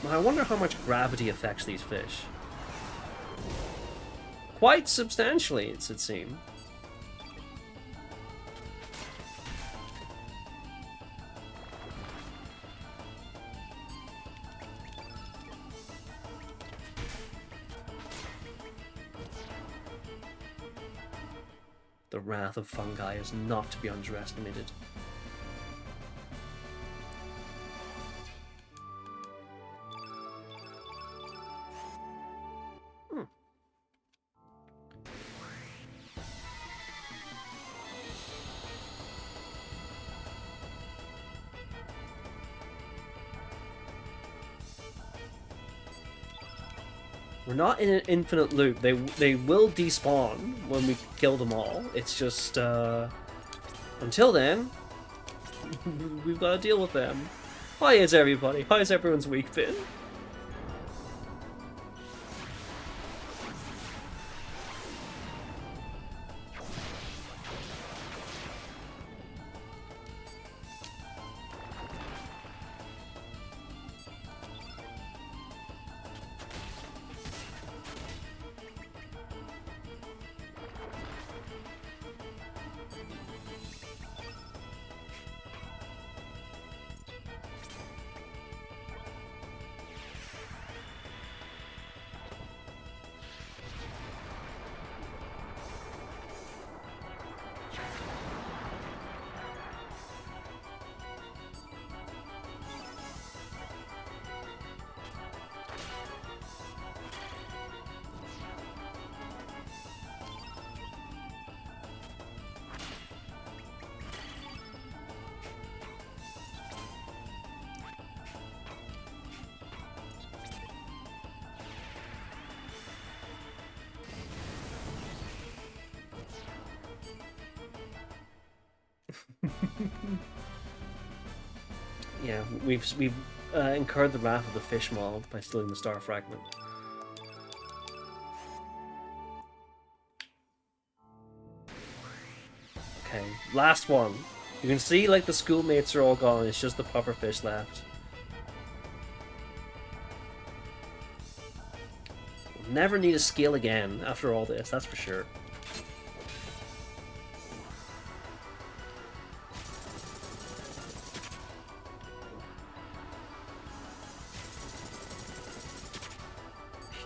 I wonder how much gravity affects these fish. Quite substantially, it would seem. The wrath of fungi is not to be underestimated. We're not in an infinite loop. They will despawn when we kill them all. It's just, until then, we've got to deal with them. Hi, is everybody? How's everyone's week been? Yeah, we've incurred the wrath of the fish mold by stealing the star fragment. Okay, last one. You can see like the schoolmates are all gone. It's just the pufferfish left. We'll never need a skill again after all this. That's for sure.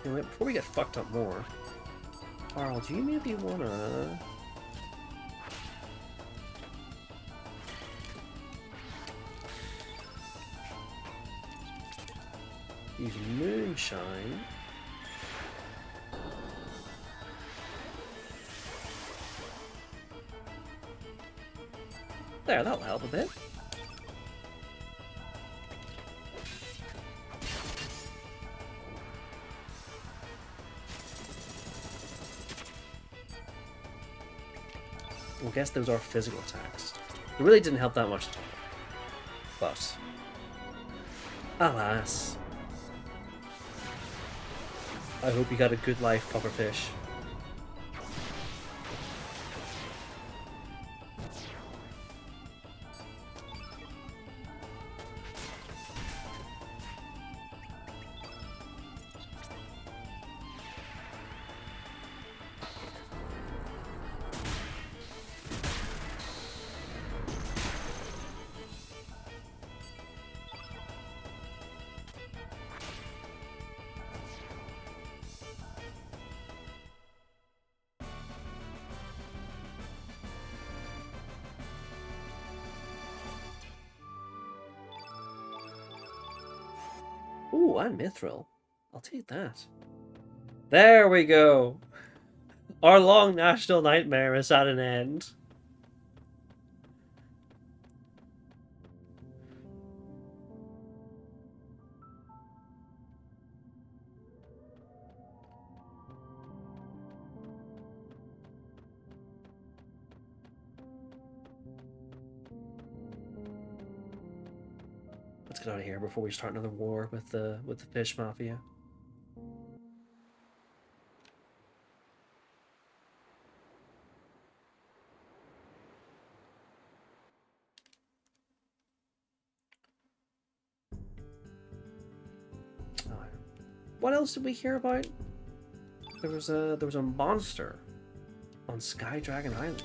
You know what, before we get fucked up more, Carl, do you maybe wanna... use moonshine? There, that'll help a bit. I guess those are physical attacks. It really didn't help that much, but alas. I hope you got a good life, pufferfish. Ooh, and Mithril. I'll take that. There we go. Our long national nightmare is at an end. Let's get out of here before we start another war with the fish mafia. What else did we hear about? There was a monster on Sky Dragon Island.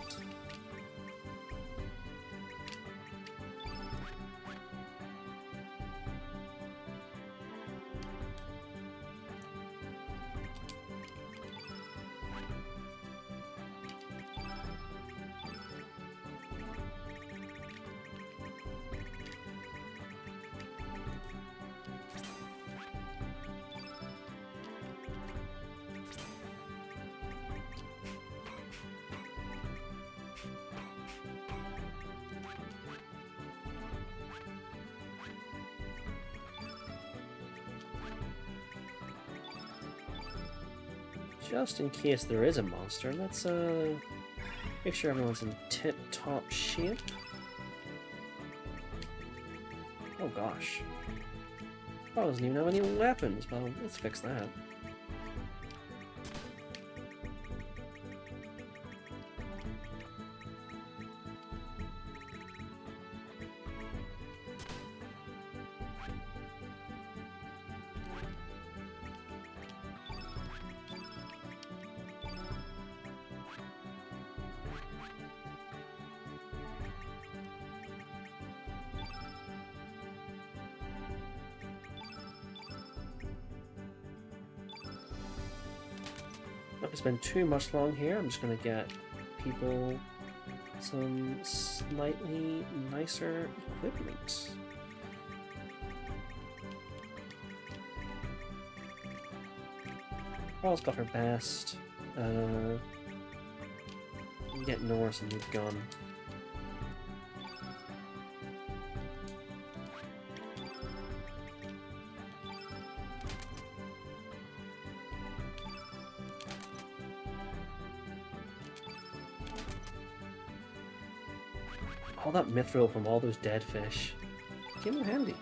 Just in case there is a monster, let's make sure everyone's in tip-top shape. Oh gosh. Oh, doesn't even have any weapons. Well, let's fix that. Not gonna spend too much long here. I'm just gonna get people some slightly nicer equipment. Carl's got her best. Get Norris a new gun. All that mithril from all those dead fish came in handy.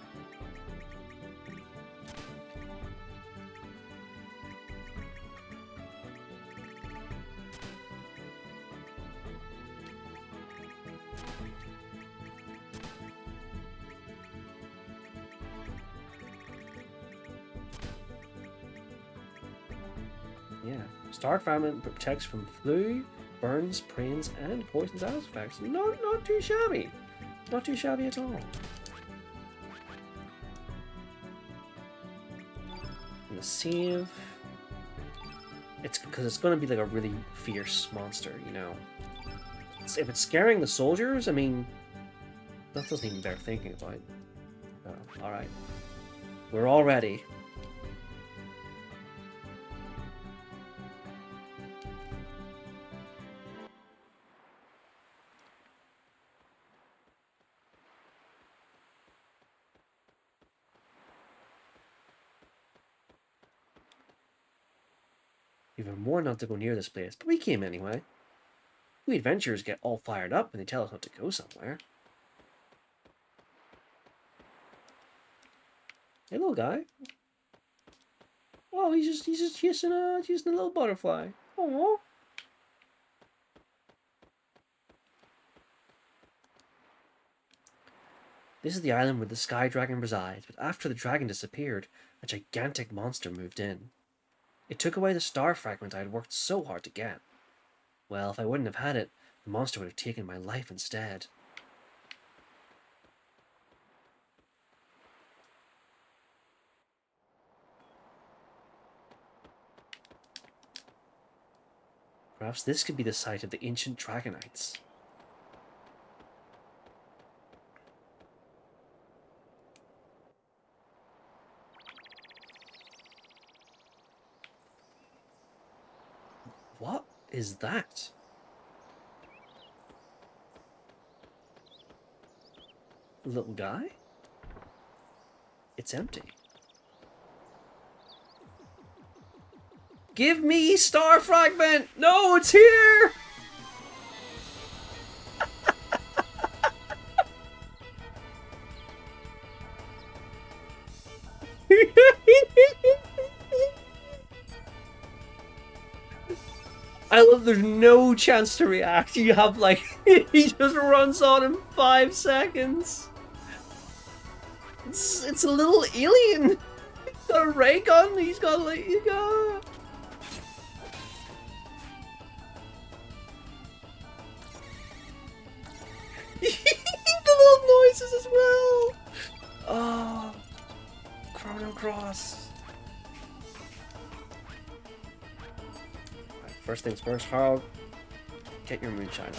Yeah, Star Fragment protects from flu, burns, prains, and poisons artifacts. Not too shabby. Not too shabby at all. I'm gonna save. It's because it's gonna be like a really fierce monster, you know. If it's scaring the soldiers, I mean, that doesn't even bear thinking about. Oh, all right, we're all ready. Even more not to go near this place, but we came anyway. We adventurers get all fired up when they tell us not to go somewhere. Hey, little guy. Oh, he's just chasing a little butterfly. Oh. This is the island where the Sky Dragon resides, but after the dragon disappeared, a gigantic monster moved in. It took away the star fragment I had worked so hard to get. Well, if I wouldn't have had it, the monster would have taken my life instead. Perhaps this could be the site of the ancient Dragonites. What is that? Little guy? It's empty. Give me Star Fragment! No, it's here! I love there's no chance to react. You have like, he just runs on in 5 seconds. It's a little alien. He's got a ray gun. He's got like, the little noises as well. Oh, Chrono Cross. First things first, Harl, get your moonshine up.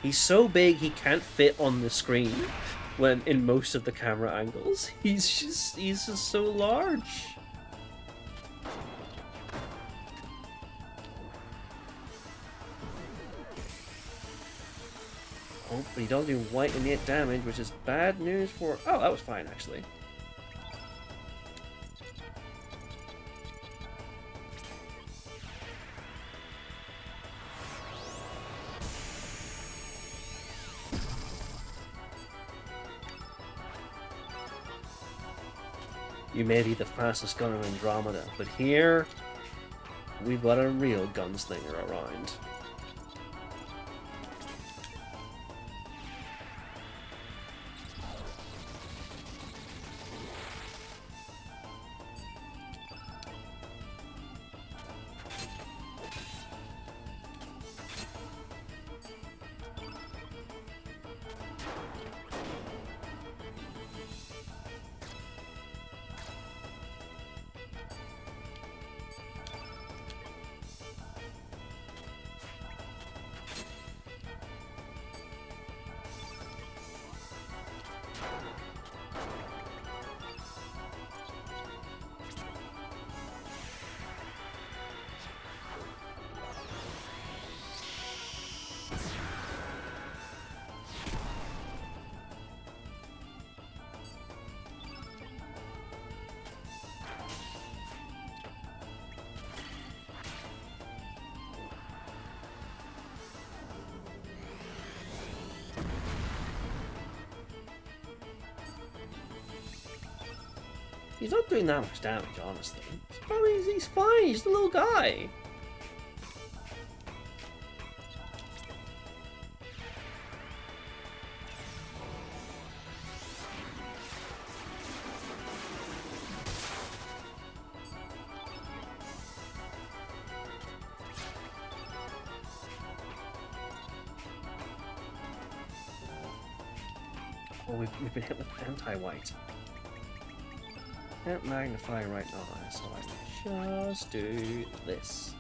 He's so big he can't fit on the screen when in most of the camera angles. He's just so large. Oh, but he does do white innate damage, which is bad news for... Oh, that was fine, actually. You may be the fastest gunner in Andromeda, but here, we've got a real gunslinger around. He's not doing that much damage, honestly. He's fine. He's the little guy. Oh, we've been hit with anti-white. Can't magnify right now, so I can just do this.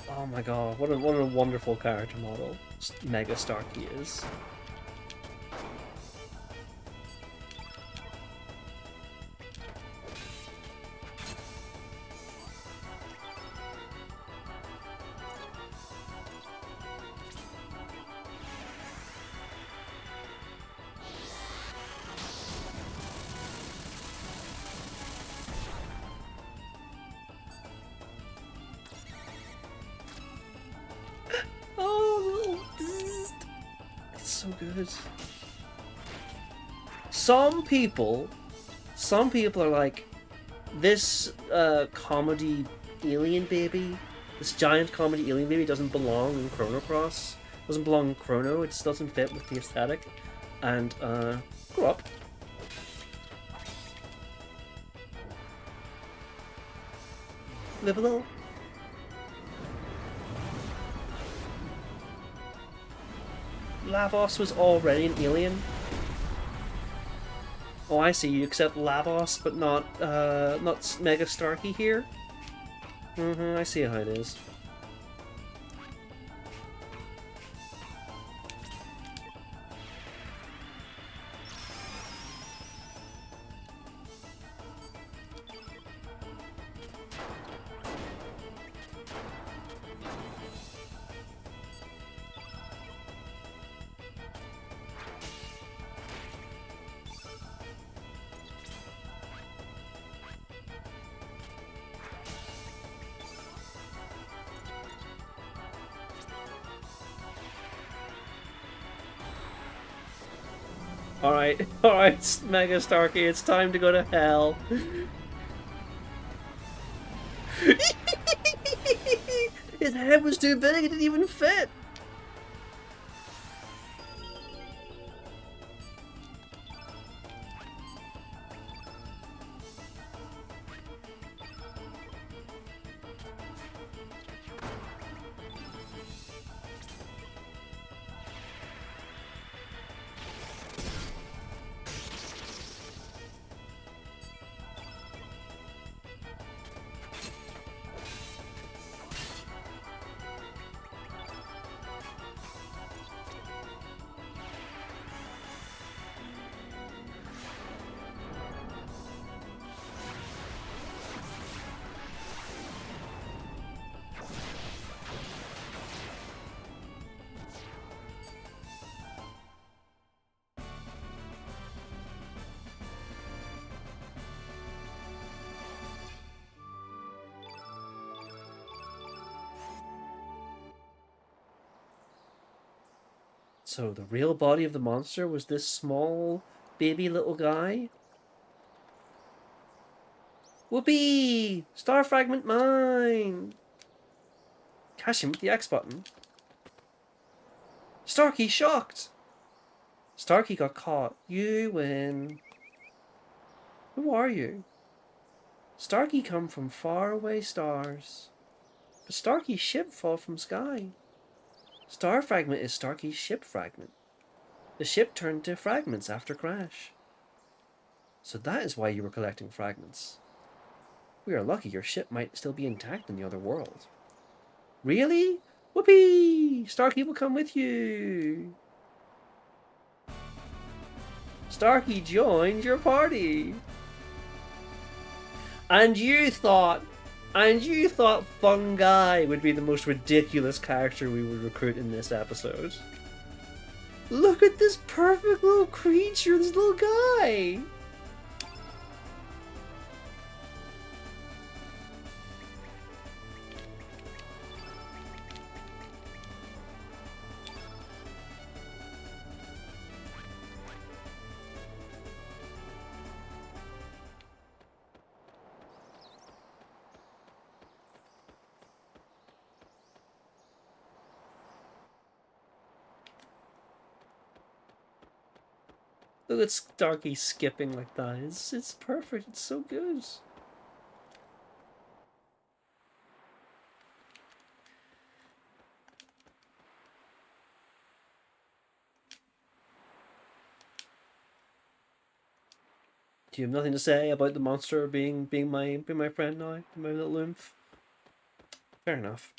Oh my god, what a wonderful character model Mega Starkey is. So good. Some people are like, this comedy alien baby, this giant comedy alien baby doesn't belong in Chrono Cross, doesn't belong in Chrono, it just doesn't fit with the aesthetic, and grow up. Live a little. Lavos was already an alien. Oh, I see. You accept Lavos, but not Mega Starkey here. I see how it is. Alright, Mega Starkey, it's time to go to hell. His head was too big, it didn't even fit. So the real body of the monster was this small, baby little guy? Whoopee! Star fragment mine! Cash him with the X button. Starkey shocked! Starkey got caught. You win. Who are you? Starkey come from faraway stars. But Starkey's ship fall from sky. Star fragment is Starkey's ship fragment. The ship turned to fragments after crash. So that is why you were collecting fragments. We are lucky your ship might still be intact in the other world. Really? Whoopee! Starkey will come with you. Starkey joined your party. And you thought Fungi would be the most ridiculous character we would recruit in this episode. Look at this perfect little creature, this little guy. Look at Starkey skipping like that. It's perfect. It's so good. Do you have nothing to say about the monster being my friend now, my little lymph? Fair enough.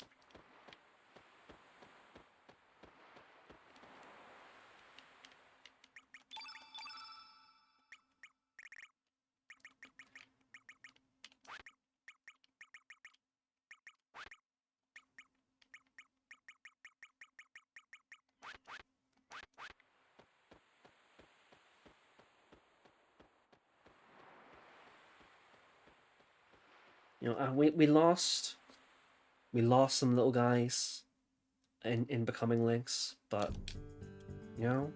You know, we lost some little guys in becoming Lynx, but you know,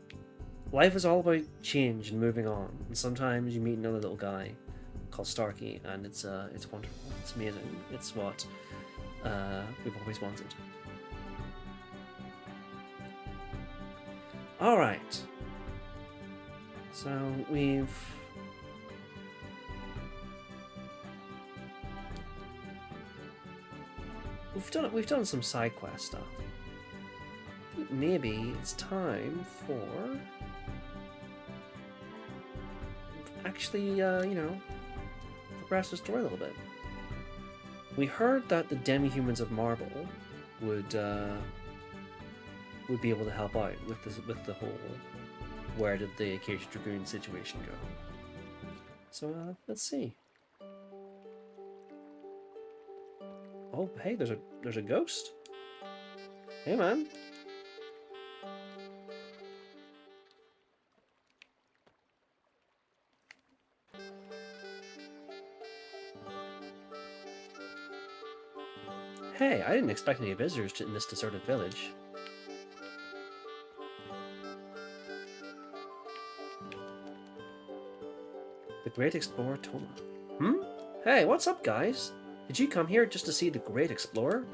life is all about change and moving on. And sometimes you meet another little guy called Starkey, and it's wonderful. It's amazing. It's what we've always wanted. All right. So we've done some side quest stuff. I think maybe it's time for actually you know, progress the story a little bit. We heard that the demi-humans of Marble would be able to help out with the whole where did the Acacia Dragoon situation go. So let's see. Oh, hey, there's a ghost. Hey, man. Hey, I didn't expect any visitors in this deserted village. The Great Explorer Toma. Hmm? Hey, what's up, guys? Did you come here just to see the Great Explorer?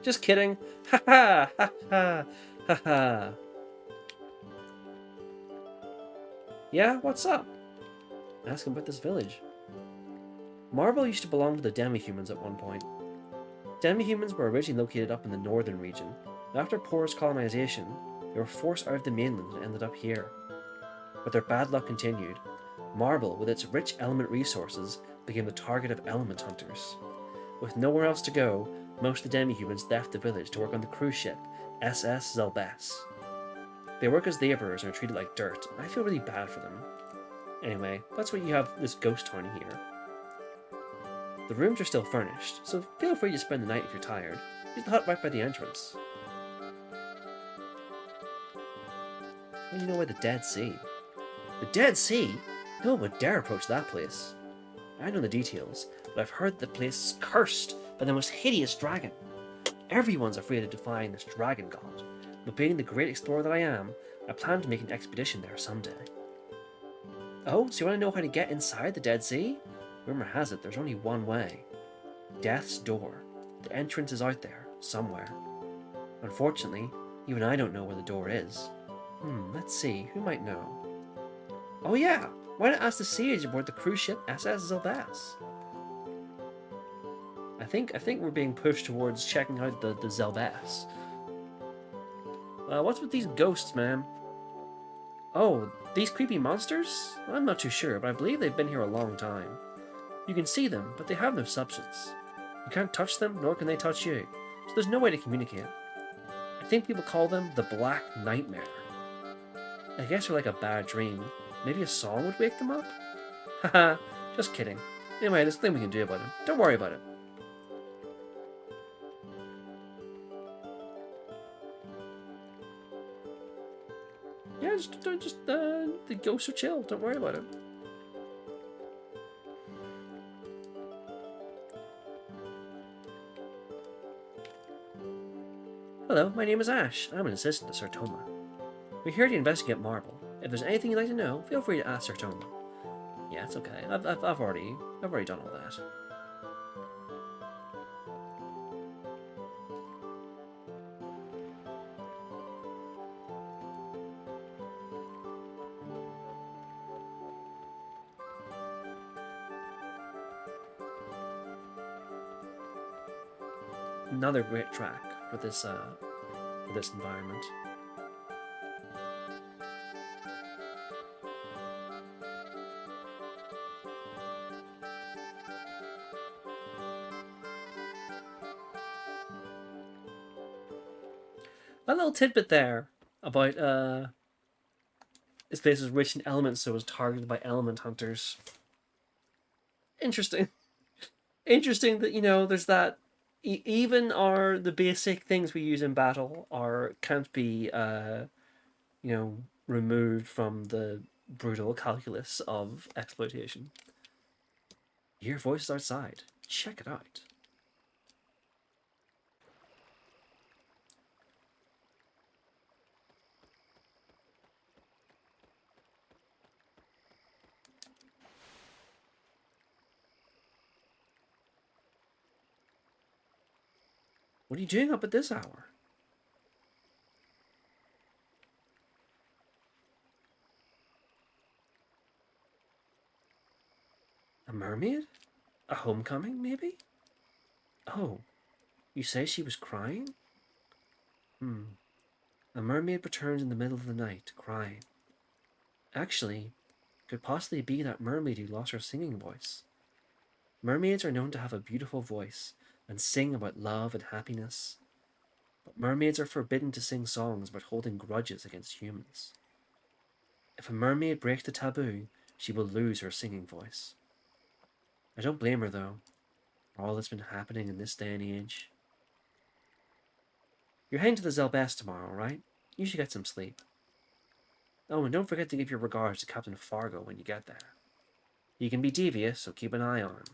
Just kidding. Ha ha ha ha ha ha. Yeah, what's up? Ask him about this village. Marble used to belong to the demi-humans at one point. Demi-humans were originally located up in the northern region. After porous colonization, they were forced out of the mainland and ended up here. But their bad luck continued. Marble, with its rich element resources, became the target of element hunters. With nowhere else to go, most of the demi-humans left the village to work on the cruise ship SS Zelbes. They work as laborers and are treated like dirt. I feel really bad for them. Anyway, that's why you have this ghost town here. The rooms are still furnished, so feel free to spend the night if you're tired. There's the hut right by the entrance. What do you know about the Dead Sea? The Dead Sea? No one would dare approach that place. I know the details, but I've heard the place is cursed by the most hideous dragon. Everyone's afraid of defying this dragon god, but being the great explorer that I am, I plan to make an expedition there someday. Oh, so you want to know how to get inside the Dead Sea? Rumor has it there's only one way. Death's Door. The entrance is out there, somewhere. Unfortunately, even I don't know where the door is. Let's see, who might know? Oh yeah, why not ask the sage aboard the cruise ship SS Zelbas? I think we're being pushed towards checking out the Zelbas. What's with these ghosts, man? Oh, these creepy monsters? I'm not too sure, but I believe they've been here a long time. You can see them, but they have no substance. You can't touch them, nor can they touch you, so there's no way to communicate. I think people call them the Black Nightmare. I guess they're like a bad dream. Maybe a song would wake them up? Haha, just kidding. Anyway, there's nothing we can do about it. Don't worry about it. Yeah, the ghosts are chill. Don't worry about it. Hello, my name is Ash. I'm an assistant to Sir Toma. We're here to investigate Marble. If there's anything you'd like to know, feel free to ask Sir Toma. Yeah, it's okay. I've already done all that. another great track for this environment. A little tidbit there about this place is rich in elements, so it was targeted by element hunters. Interesting. Interesting that, you know, there's that. Even the basic things we use in battle can't be removed from the brutal calculus of exploitation. You hear voices outside. Check it out. What are you doing up at this hour? A mermaid? A homecoming, maybe? Oh, you say she was crying? A mermaid returns in the middle of the night, crying. Actually, could possibly be that mermaid who lost her singing voice. Mermaids are known to have a beautiful voice and sing about love and happiness. But mermaids are forbidden to sing songs about holding grudges against humans. If a mermaid breaks the taboo, she will lose her singing voice. I don't blame her, though, for all that's been happening in this day and age. You're heading to the Zelbest tomorrow, right? You should get some sleep. Oh, and don't forget to give your regards to Captain Fargo when you get there. He can be devious, so keep an eye on him.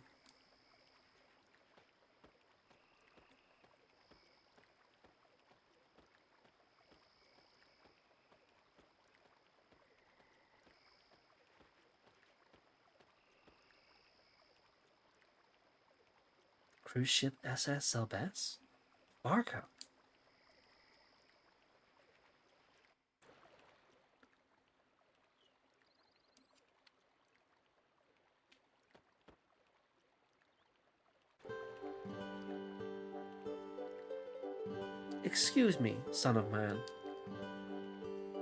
Cruise ship SS Zelbest? Fargo? Excuse me, son of man.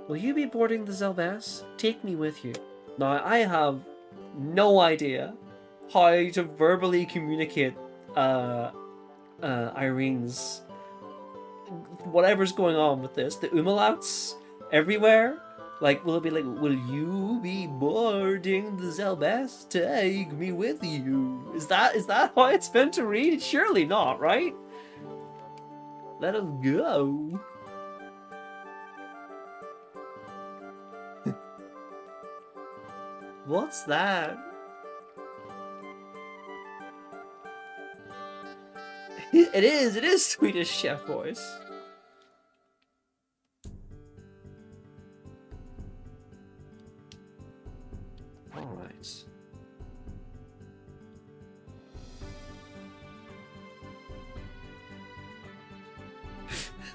Will you be boarding the Zelbest? Take me with you. Now, I have no idea how to verbally communicate Irene's whatever's going on with this. The umlauts everywhere. Like, will it be like, will you be boarding the Zelbest? Take me with you. Is that how it's meant to read? Surely not, right? Let us go. What's that? It is Swedish chef voice. Alright.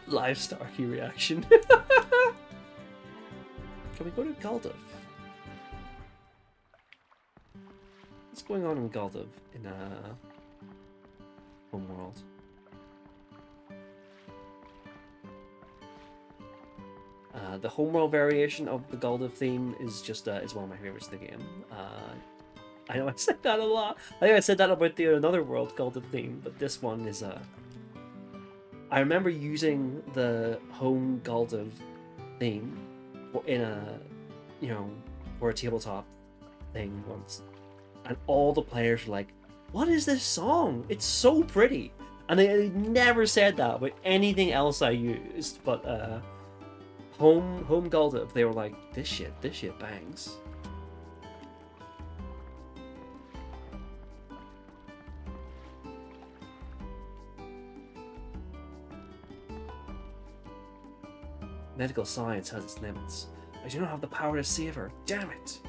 Live Starkey reaction. Can we go to Galdiv? What's going on in Galdiv in Homeworld? The Homeworld variation of the Galdiv theme is just is one of my favorites in the game. I know I said that a lot. I think I said that about the Another World Galdiv theme, but this one is I remember using the home Galdiv theme in a for a tabletop thing once, and all the players were like, "What is this song? It's so pretty." And they never said that about anything else I used, but home Galdiv, they were like, this shit bangs. Medical science has its limits. I do not have the power to save her. Damn it!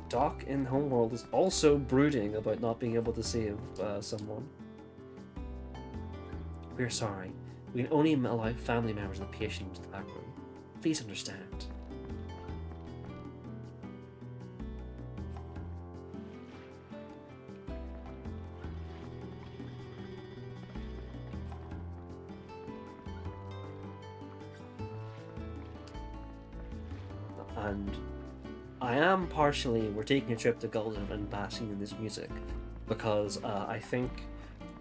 Doc in Homeworld is also brooding about not being able to save someone. We're sorry. We can only allow family members of the patient into the back room. Please understand. and I am partially, we're taking a trip to Gulden and basking in this music, because I think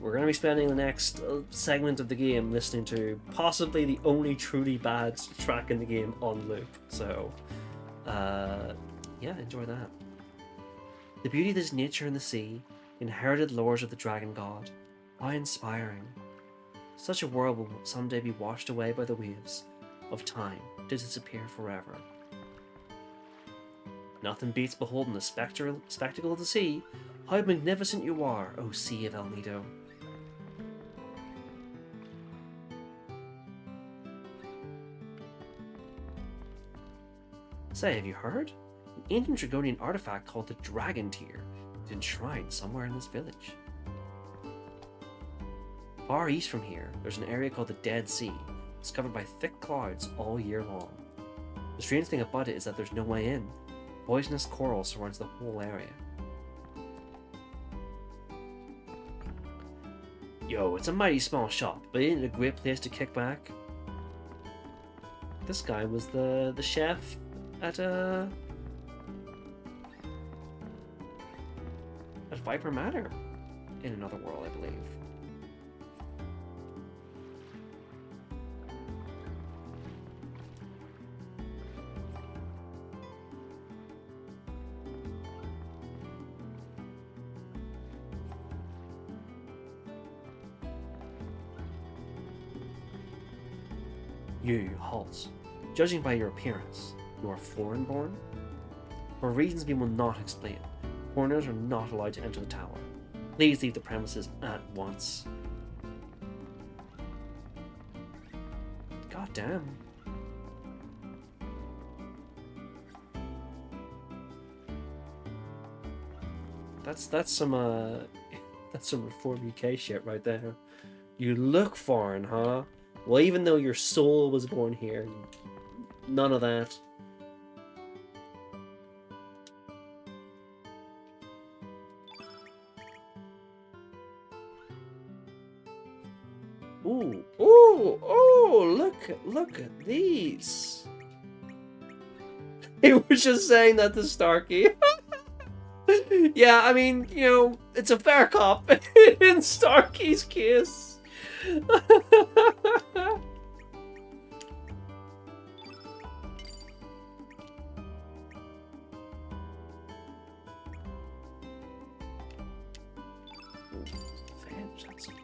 we're going to be spending the next segment of the game listening to possibly the only truly bad track in the game on loop. So, yeah, enjoy that. The beauty of this nature and the sea, inherited lores of the dragon god, how inspiring. Such a world will someday be washed away by the waves of time to disappear forever. Nothing beats beholding the spectacle of the sea. How magnificent you are, O Sea of El Nido. Say, have you heard? An ancient Dragonian artifact called the Dragon Tear is enshrined somewhere in this village. Far east from here, there's an area called the Dead Sea. It's covered by thick clouds all year long. The strange thing about it is that there's no way in. Poisonous coral surrounds the whole area. Yo, it's a mighty small shop, but ain't it a great place to kick back? This guy was the chef at Viper Manor in another world, I believe. You halt. Judging by your appearance, you are foreign-born? For reasons we will not explain, foreigners are not allowed to enter the tower. Please leave the premises at once. God damn. That's some that's some Reform UK shit right there. You look foreign, huh? Well, even though your soul was born here, none of that. Ooh, ooh, oh! Look at these. He was just saying that to Starkey. Yeah, I mean, you know, it's a fair cop in Starkey's case. Fantastic.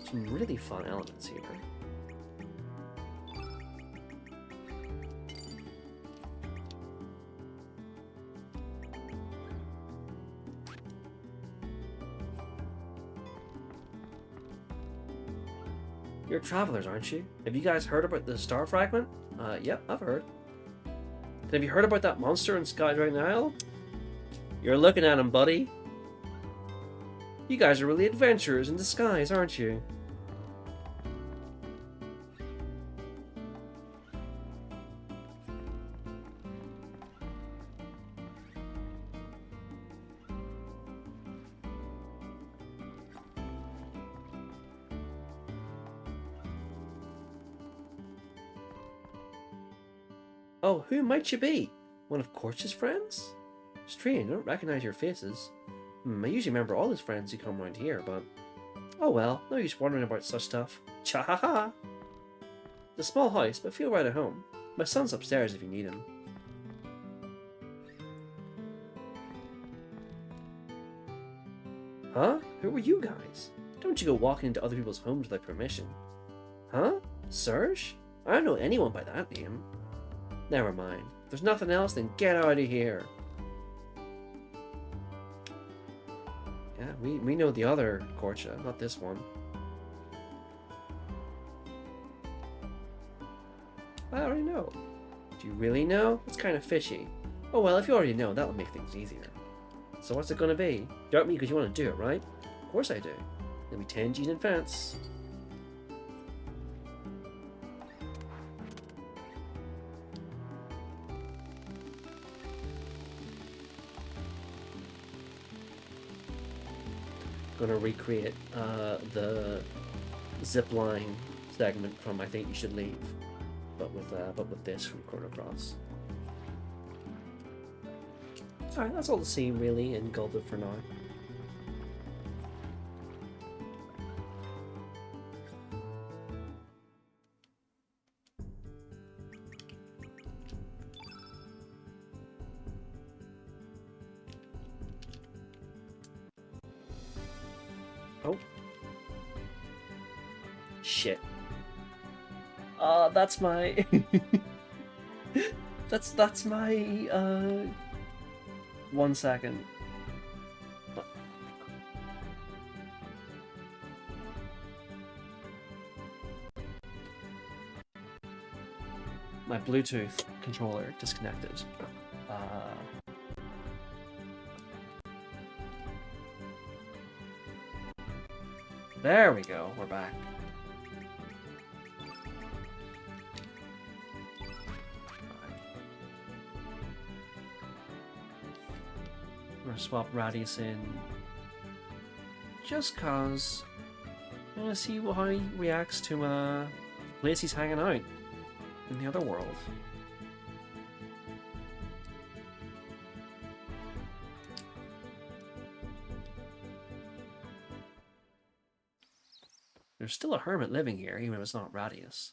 Some really fun elements here. You're travelers, aren't you? Have you guys heard about the star fragment? Yep, I've heard. And have you heard about that monster in Sky Dragon Isle? You're looking at him, buddy. You guys are really adventurers in disguise, aren't you? Oh, who might you be? One of Corch's friends? Strange, I don't recognize your faces. I usually remember all his friends who come around here, but... Oh well, no use wondering about such stuff. Cha-ha-ha! It's a small house, but feel right at home. My son's upstairs if you need him. Huh? Who are you guys? Don't you go walking into other people's homes without permission. Huh? Serge? I don't know anyone by that name. Never mind. If there's nothing else, then get out of here. Yeah, we know the other Korcha, not this one. I already know. Do you really know? It's kind of fishy. Oh well, if you already know, that'll make things easier. So what's it gonna be? Doubt me because you want to do it, right? Of course I do. It'll be 10 G's in advance. gonna recreate the zip line segment from I Think You Should Leave, but with this from Chrono Cross. Alright, that's all the scene really in Gulbit for now. Oh. Shit. That's my... that's my, 1 second. My Bluetooth controller disconnected. There we go, we're back. We're gonna swap Radius in just cause I wanna see how he reacts to the place he's hanging out in the other world. There's still a hermit living here, even if it's not Radius.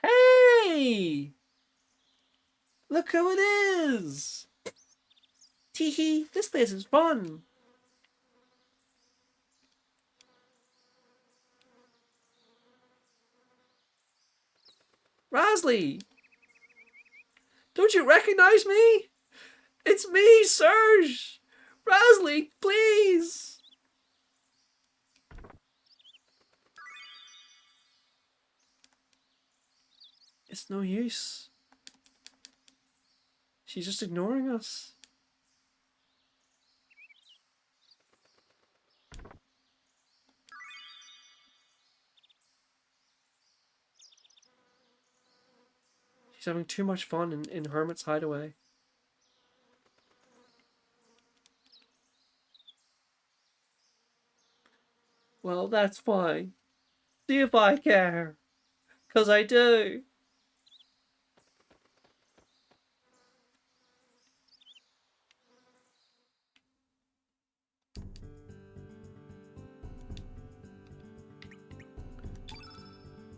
Hey! Look who it is! Teehee, this place is fun! Rasley! Don't you recognize me? It's me, Serge! Rasley, please! It's no use. She's just ignoring us. She's having too much fun in Hermit's Hideaway. Well, that's fine. See if I care. 'Cause I do.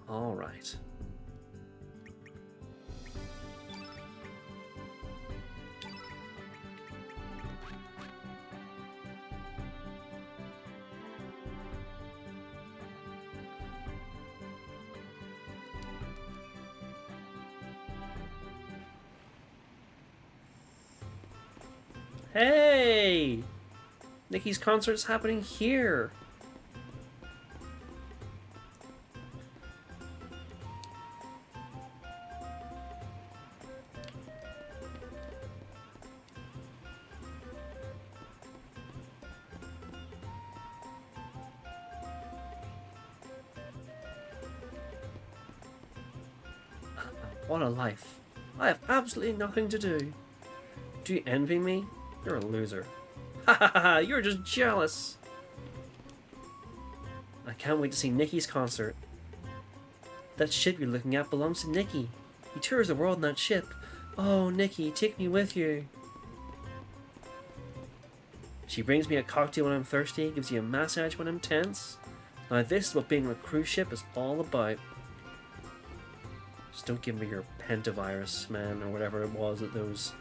All right. Hey! Nikki's concert is happening here. What a life. I have absolutely nothing to do. Do you envy me? You're a loser. Ha ha ha! You're just jealous! I can't wait to see Nikki's concert. That ship you're looking at belongs to Nikki. He tours the world in that ship. Oh, Nikki, take me with you. She brings me a cocktail when I'm thirsty, gives you a massage when I'm tense. Now this is what being on a cruise ship is all about. Just don't give me your pentavirus, man, or whatever it was that those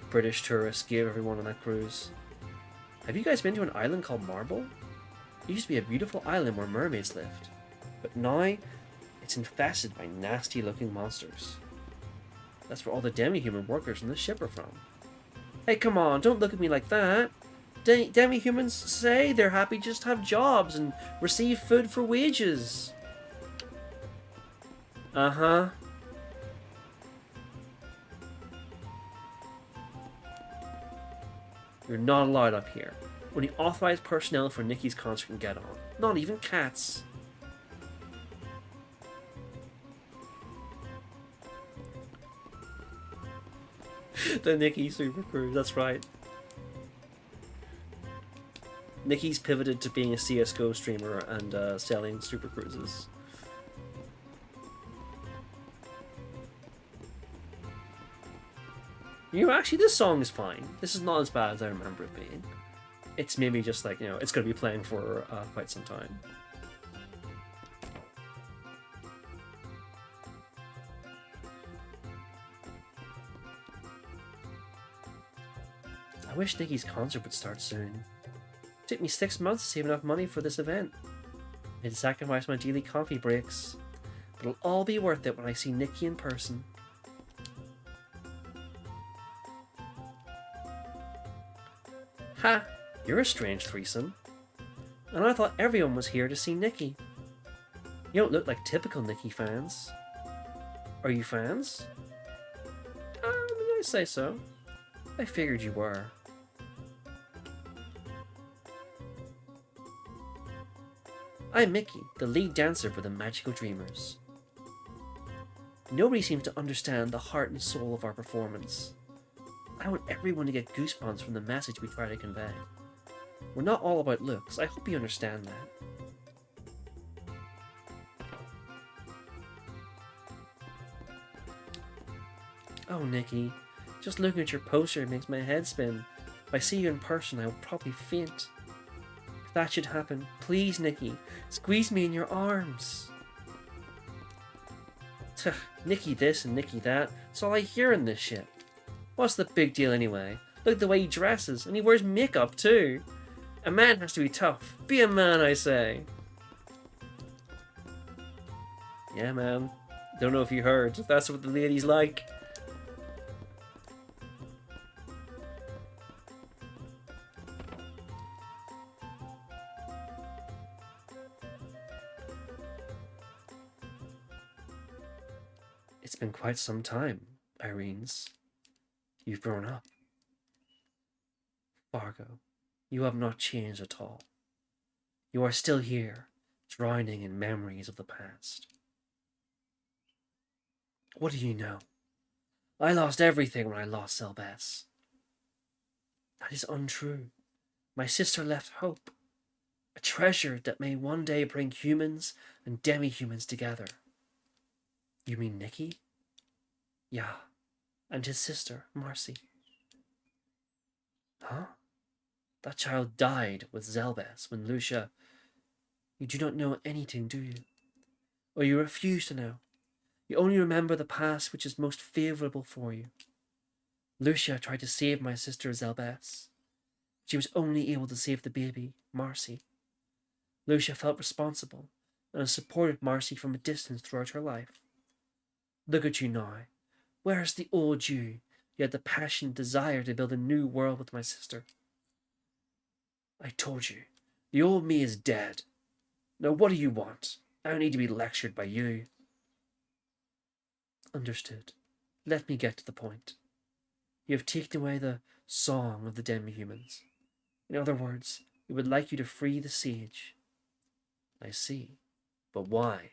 British tourists gave everyone on that cruise. Have you guys been to an island called Marble? It used to be a beautiful island where mermaids lived. But now, it's infested by nasty looking monsters. That's where all the demi-human workers on this ship are from. Hey, come on, don't look at me like that. Demi-humans say they're happy just to have jobs and receive food for wages. Uh-huh. You're not allowed up here. Only authorized personnel for Nikki's concert can get on. Not even cats. The Nikki Super Cruise, that's right. Nikki's pivoted to being a CSGO streamer and selling Super Cruises. You know, actually, this song is fine. This is not as bad as I remember it being. It's maybe just like, you know, it's going to be playing for quite some time. I wish Nikki's concert would start soon. It took me 6 months to save enough money for this event. I had to sacrifice my daily coffee breaks. But it'll all be worth it when I see Nikki in person. Ha! You're a strange threesome. And I thought everyone was here to see Nikki. You don't look like typical Nikki fans. Are you fans? May I say so? I figured you were. I'm Mickey, the lead dancer for the Magical Dreamers. Nobody seems to understand the heart and soul of our performance. I want everyone to get goosebumps from the message we try to convey. We're not all about looks. I hope you understand that. Oh, Nikki, just looking at your poster makes my head spin. If I see you in person, I will probably faint. If that should happen, please, Nikki, squeeze me in your arms. Tuh, Nikki this and Nikki that. That's all I hear in this shit. What's the big deal anyway? Look at the way he dresses, and he wears makeup too. A man has to be tough. Be a man, I say. Yeah, man. Don't know if you heard. That's what the ladies like. It's been quite some time, Irene's. You've grown up. Fargo, you have not changed at all. You are still here, drowning in memories of the past. What do you know? I lost everything when I lost Zelbess. That is untrue. My sister left hope, a treasure that may one day bring humans and demi-humans together. You mean Nikki? Yeah, and his sister, Marcy. Huh? That child died with Zelbess when Lucia... You do not know anything, do you? Or you refuse to know? You only remember the past which is most favourable for you. Lucia tried to save my sister Zelbess. She was only able to save the baby, Marcy. Lucia felt responsible and has supported Marcy from a distance throughout her life. Look at you now. Where is the old you? You had the passion and desire to build a new world with my sister. I told you, the old me is dead. Now what do you want? I don't need to be lectured by you. Understood. Let me get to the point. You have taken away the song of the demi-humans. In other words, we would like you to free the sage. I see. But why?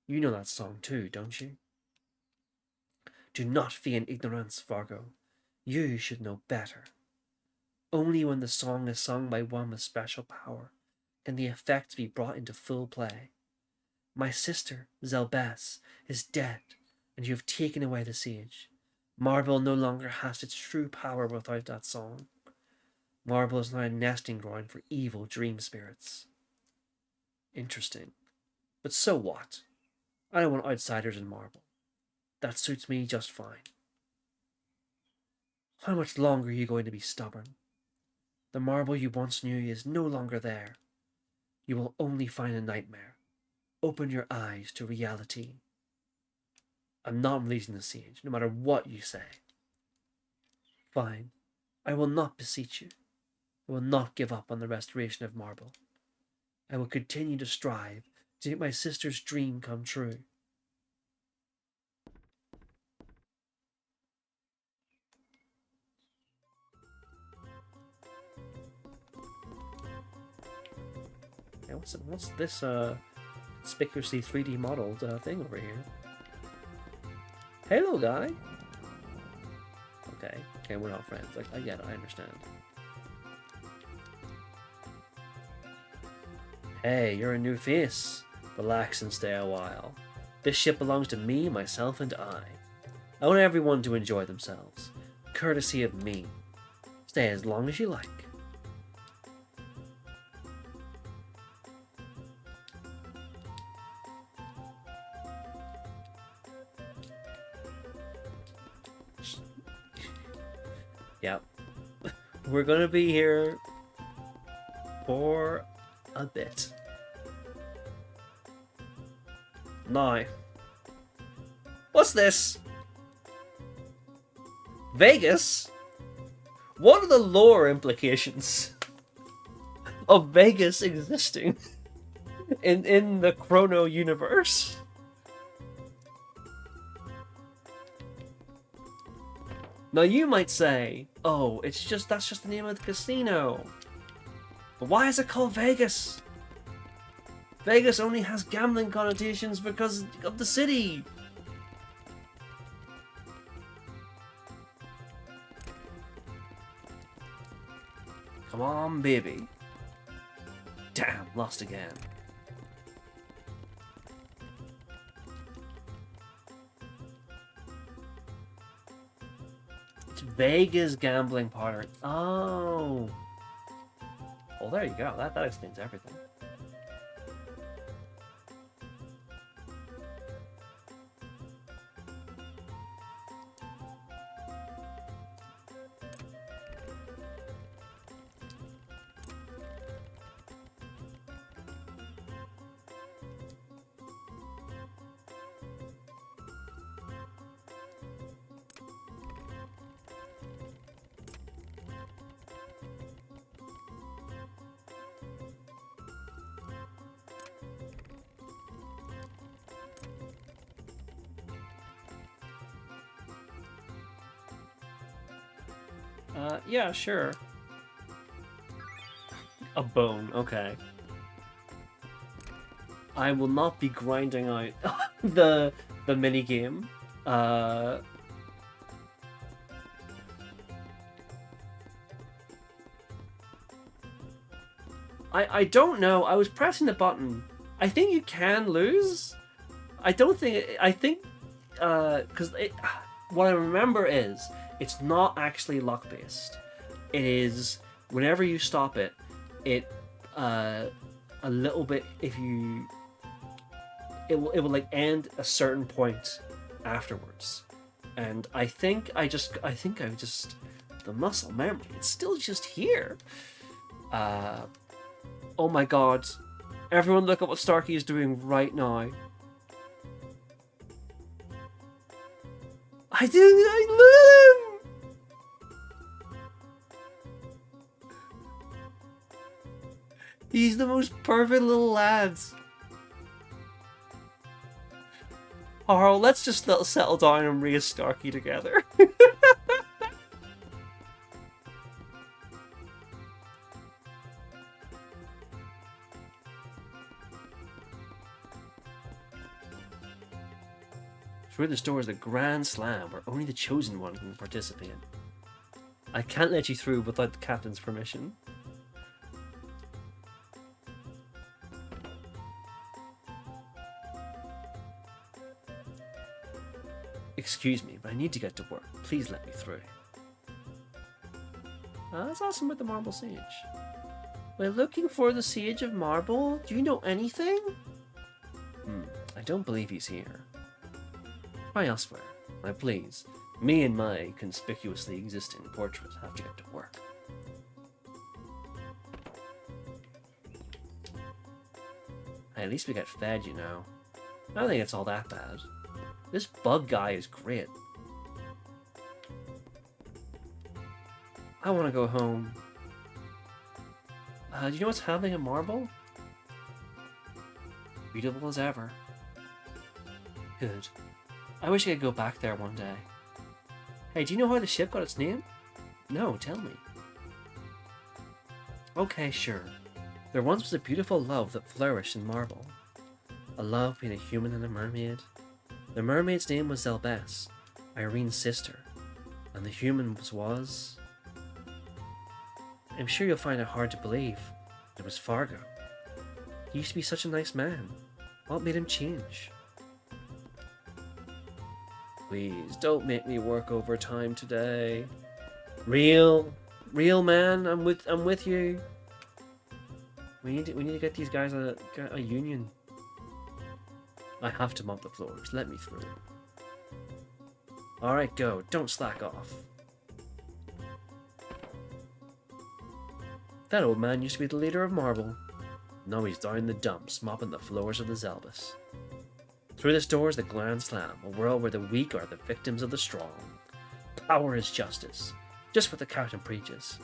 You know that song too, don't you? Do not feign ignorance, Fargo. You should know better. Only when the song is sung by one with special power can the effects be brought into full play. My sister, Zelbess, is dead, and you have taken away the sage. Marble no longer has its true power without that song. Marble is now a nesting ground for evil dream spirits. Interesting. But so what? I don't want outsiders in Marble. That suits me just fine. How much longer are you going to be stubborn? The Marble you once knew is no longer there. You will only find a nightmare. Open your eyes to reality. I'm not releasing the sage, no matter what you say. Fine. I will not beseech you. I will not give up on the restoration of Marble. I will continue to strive to make my sister's dream come true. Okay, what's this conspicuously 3D modeled thing over here? Hello, guy. Okay, we're not friends. Like, I get it, I understand. Hey, you're a new face. Relax and stay a while. This ship belongs to me, myself, and I. I want everyone to enjoy themselves, courtesy of me. Stay as long as you like. Yep. We're gonna be here for a bit. Now, what's this? Vegas? What are the lore implications of Vegas existing in the Chrono universe? Now you might say, oh, that's just the name of the casino. But why is it called Vegas? Vegas only has gambling connotations because of the city. Come on, baby. Damn, lost again. It's Vegas gambling pattern. Oh. Well, there you go. That explains everything. Yeah, sure. A bone, okay. I will not be grinding out the mini game. I don't know. I was pressing the button. I think you can lose. I don't think. I think because what I remember is it's not actually luck based. It is whenever you stop it, a little bit if you it will like end a certain point afterwards. And I think I just the muscle memory. It's still just here. Oh my god. Everyone look at what Starkey is doing right now. I love him! He's the most perfect little lad. Alright, let's just settle down and raise Starkey together. Through the door is a grand slam where only the chosen one can participate. I can't let you through without the captain's permission. Excuse me, but I need to get to work. Please let me through. That's awesome with the Marble Sage. We're looking for the Sage of Marble. Do you know anything? I don't believe he's here. Try elsewhere. Now please, me and my conspicuously existing portrait have to get to work. Hey, at least we get fed, you know. I don't think it's all that bad. This bug guy is great. I want to go home. Do you know what's happening in Marble? Beautiful as ever. Good. I wish I could go back there one day. Hey, do you know how the ship got its name? No, tell me. Okay, sure. There once was a beautiful love that flourished in marble. A love between a human and a mermaid. The mermaid's name was Zelbess, Irene's sister, and the human's was... I'm sure you'll find it hard to believe. It was Fargo. He used to be such a nice man. What made him change? Please, don't make me work overtime today. Real man, I'm with you. We need to get these guys a union. I have to mop the floors. Let me through. Alright, go. Don't slack off. That old man used to be the leader of Marble. Now he's down in the dumps, mopping the floors of the Zelbus. Through this door is the Grand Slam, a world where the weak are the victims of the strong. Power is justice. Just what the captain preaches.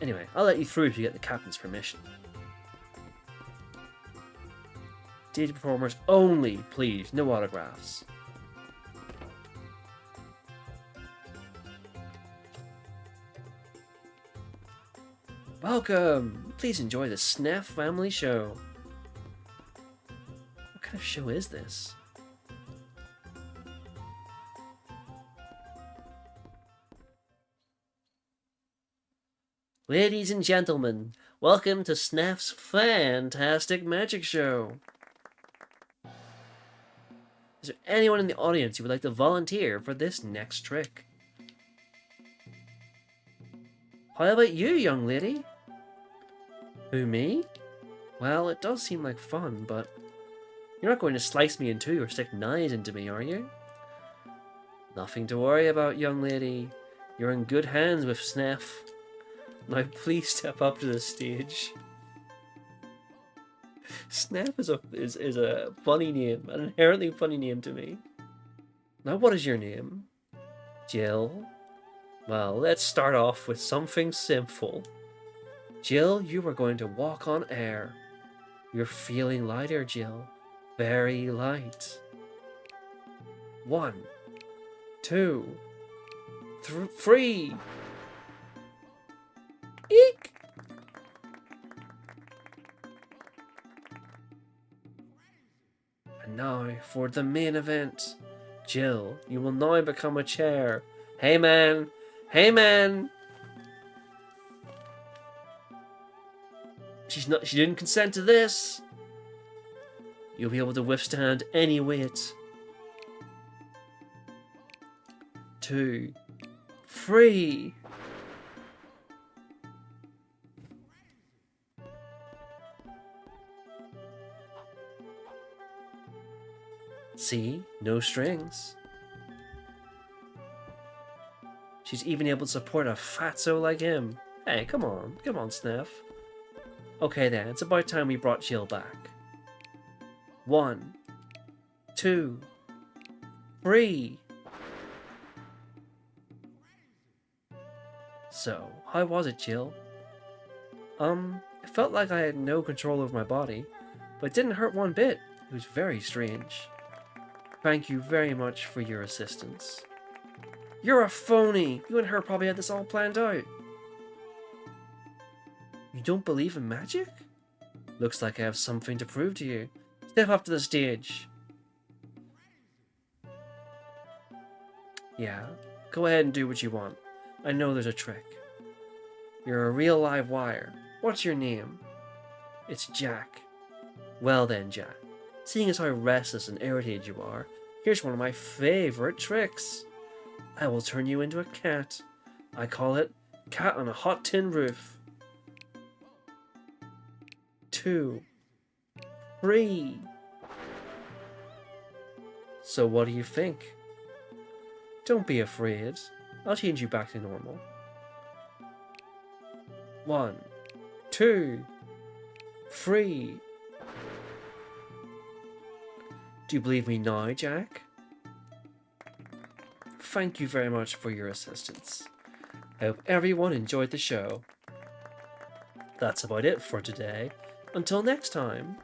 Anyway, I'll let you through if you get the captain's permission. Stage performers only, please. No autographs. Welcome! Please enjoy the Snef Family Show. What kind of show is this? Ladies and gentlemen, welcome to Snef's Fantastic Magic Show. Is there anyone in the audience who would like to volunteer for this next trick? How about you, young lady? Who, me? Well, it does seem like fun, but you're not going to slice me in two or stick knives into me, are you? Nothing to worry about, young lady. You're in good hands with Snef. Now please step up to the stage. Snef is a funny name, an inherently funny name to me. Now what is your name? Jill? Well, let's start off with something simple. Jill, you are going to walk on air. You're feeling lighter, Jill. Very light. 1, 2, 3. Eek! And now for the main event. Jill, you will now become a chair. Hey man! Hey man! She didn't consent to this. You'll be able to withstand any weight. 2, 3. See? No strings. She's even able to support a fatso like him. Hey, come on, Snef. Okay then, it's about time we brought Jill back. 1, 2, 3. So, how was it, Jill? It felt like I had no control over my body, but it didn't hurt one bit. It was very strange. Thank you very much for your assistance. You're a phony! You and her probably had this all planned out. You don't believe in magic? Looks like I have something to prove to you. Step up to the stage. Yeah, go ahead and do what you want. I know there's a trick. You're a real live wire. What's your name? It's Jack. Well then, Jack. Seeing as how restless and irritated you are, here's one of my favorite tricks. I will turn you into a cat. I call it Cat on a Hot Tin Roof. 2, 3. So what do you think? Don't be afraid. I'll change you back to normal. 1, 2, 3. Do you believe me now, Jack? Thank you very much for your assistance. I hope everyone enjoyed the show. That's about it for today. Until next time.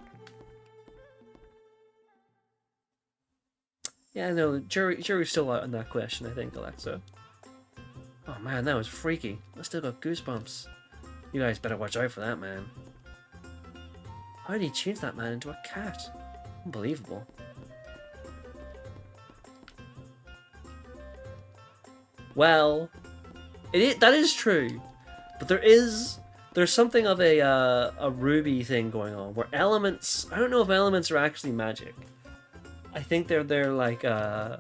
Yeah, no, jury's still out on that question, I think, Alexa. Oh man, that was freaky. I still got goosebumps. You guys better watch out for that, man. How did he change that man into a cat? Unbelievable. Well, that is true, but there's something of a Ruby thing going on where elements. I don't know if elements are actually magic. I think they're like because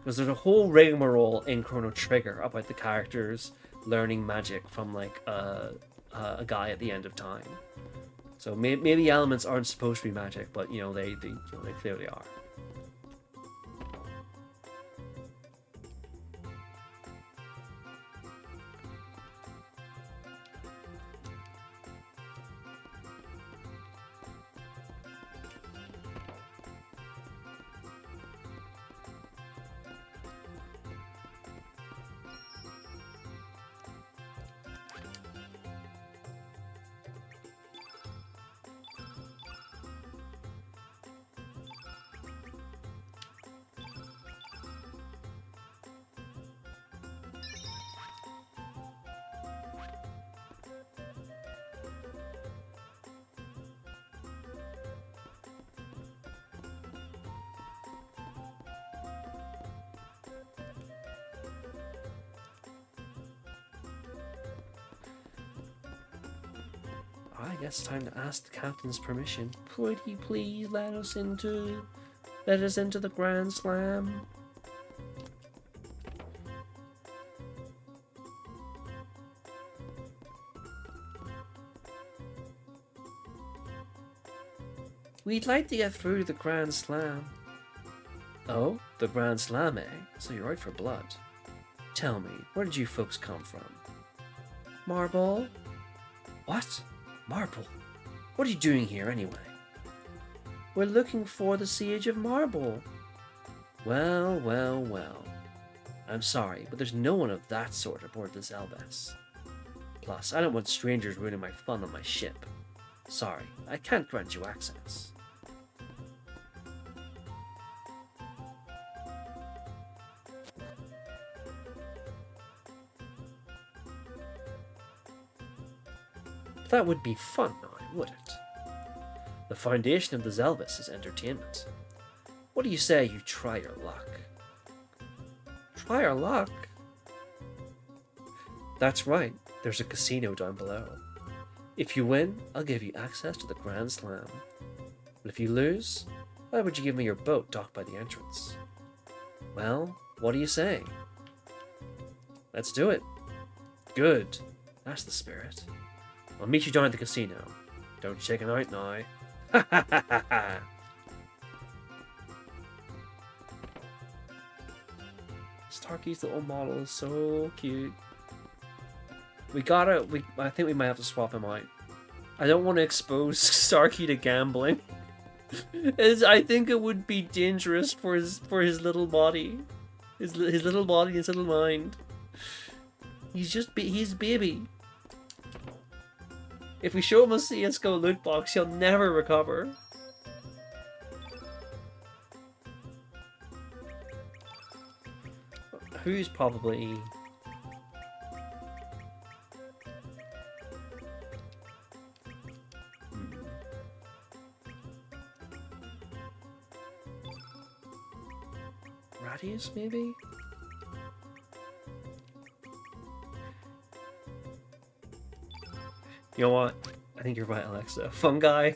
there's a whole rigmarole in Chrono Trigger about the characters learning magic from like a guy at the end of time. So maybe elements aren't supposed to be magic, but you know they clearly are. I guess it's time to ask the captain's permission. Could he please let us into the Grand Slam? We'd like to get through the Grand Slam. Oh, the Grand Slam, eh? So you're out for blood. Tell me, where did you folks come from? Marble? What? Marble? What are you doing here anyway? We're looking for the Siege of Marble. Well, well, well. I'm sorry, but there's no one of that sort aboard this Elbes. Plus, I don't want strangers ruining my fun on my ship. Sorry, I can't grant you access. That would be fun now, would it? The foundation of the Zelvis is entertainment. What do you say you try your luck? Try our luck? That's right, there's a casino down below. If you win, I'll give you access to the Grand Slam. But if you lose, why would you give me your boat docked by the entrance? Well, what do you say? Let's do it. Good. That's the spirit. I'll meet you down at the casino. Don't chicken out now. Ha ha ha ha ha! Starkey's little model is so cute. I think we might have to swap him out. I don't want to expose Starkey to gambling. I think it would be dangerous for his little body. His little body, his little mind. He's baby. If we show him a CSGO loot box, he'll never recover. Who's probably... Radius, maybe? You know what? I think you're right, Alexa. Fungi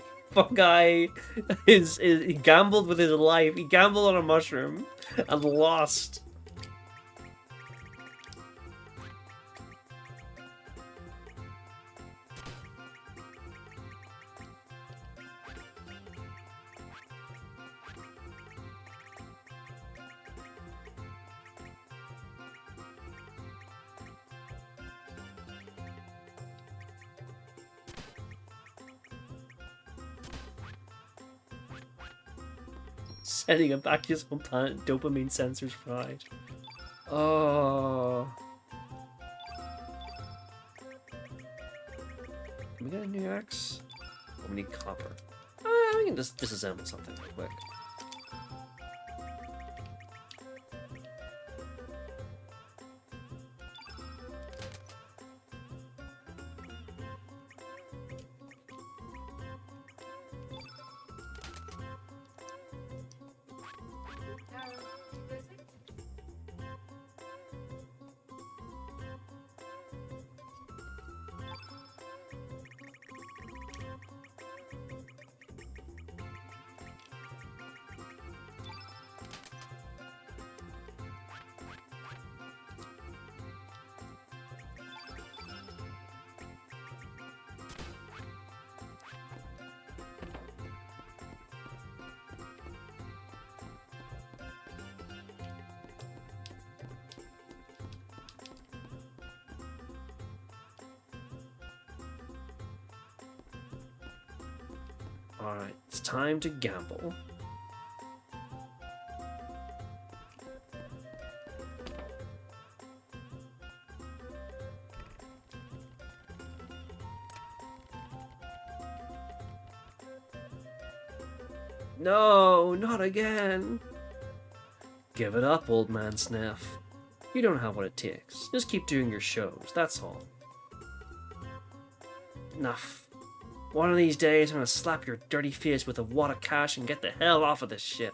he gambled with his life. He gambled on a mushroom and lost. Setting up back to his home planet, dopamine sensors fried. Oh. Can we get a new axe? Oh, we need copper. We can just disassemble something real quick. Alright, it's time to gamble. No, not again. Give it up, old man Sniff. You don't have what it takes. Just keep doing your shows, that's all. Enough. One of these days I'm gonna slap your dirty face with a wad of cash and get the hell off of this shit.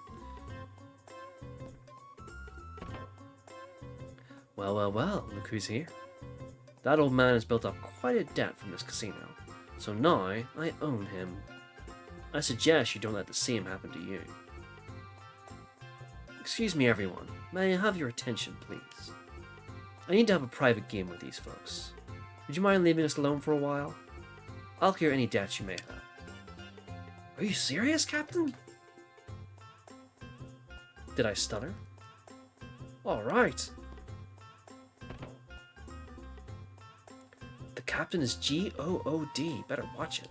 Well, well, well, look who's here. That old man has built up quite a debt from this casino, so now I own him. I suggest you don't let the same happen to you. Excuse me, everyone. May I have your attention, please? I need to have a private game with these folks. Would you mind leaving us alone for a while? I'll clear any debts you may have. Are you serious, Captain? Did I stutter? All right. The captain is G-O-O-D. Better watch it.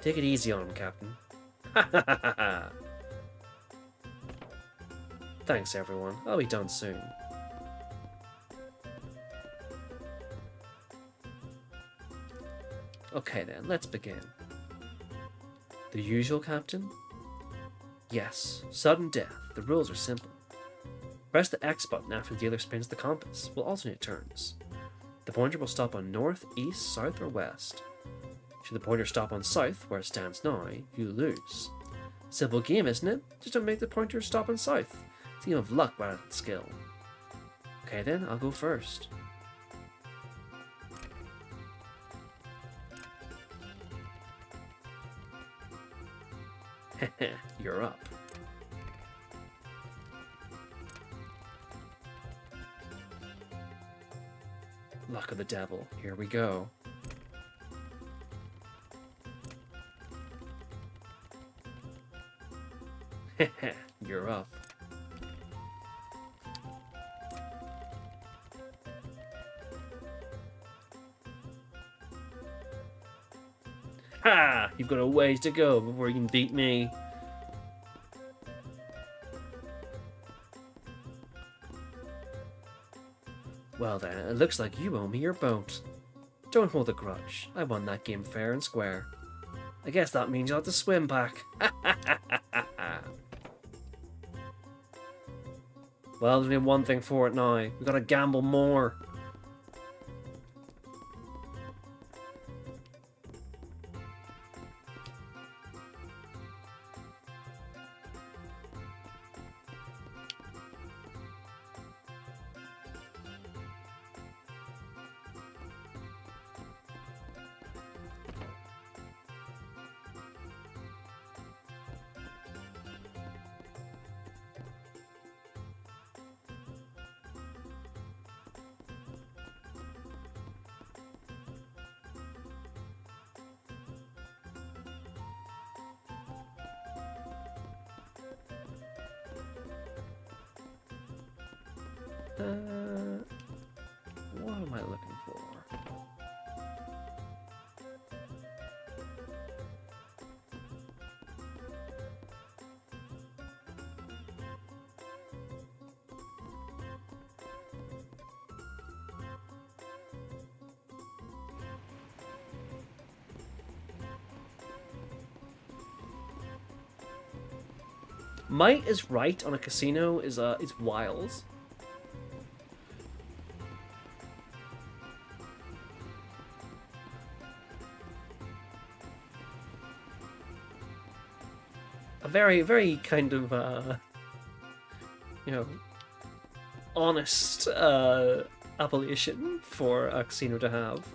Take it easy on him, Captain. Ha ha ha ha! Thanks, everyone. I'll be done soon. Okay then, let's begin. The usual, Captain? Yes, sudden death. The rules are simple. Press the X button after the dealer spins the compass. We'll alternate turns. The pointer will stop on north, east, south, or west. Should the pointer stop on south, where it stands now, you lose. Simple game, isn't it? Just don't make the pointer stop on south. It's a game of luck rather than skill. Okay then, I'll go first. Heh, you're up. Luck of the devil. Here we go. Heh, you're up. Ha! You've got a ways to go before you can beat me. Well then, it looks like you owe me your boat. Don't hold a grudge. I won that game fair and square. I guess that means you'll have to swim back. Well, there's only one thing for it now. We've got to gamble more. What am I looking for? Might is right on a casino is wild. A very, very kind of you know, honest appellation for a casino to have.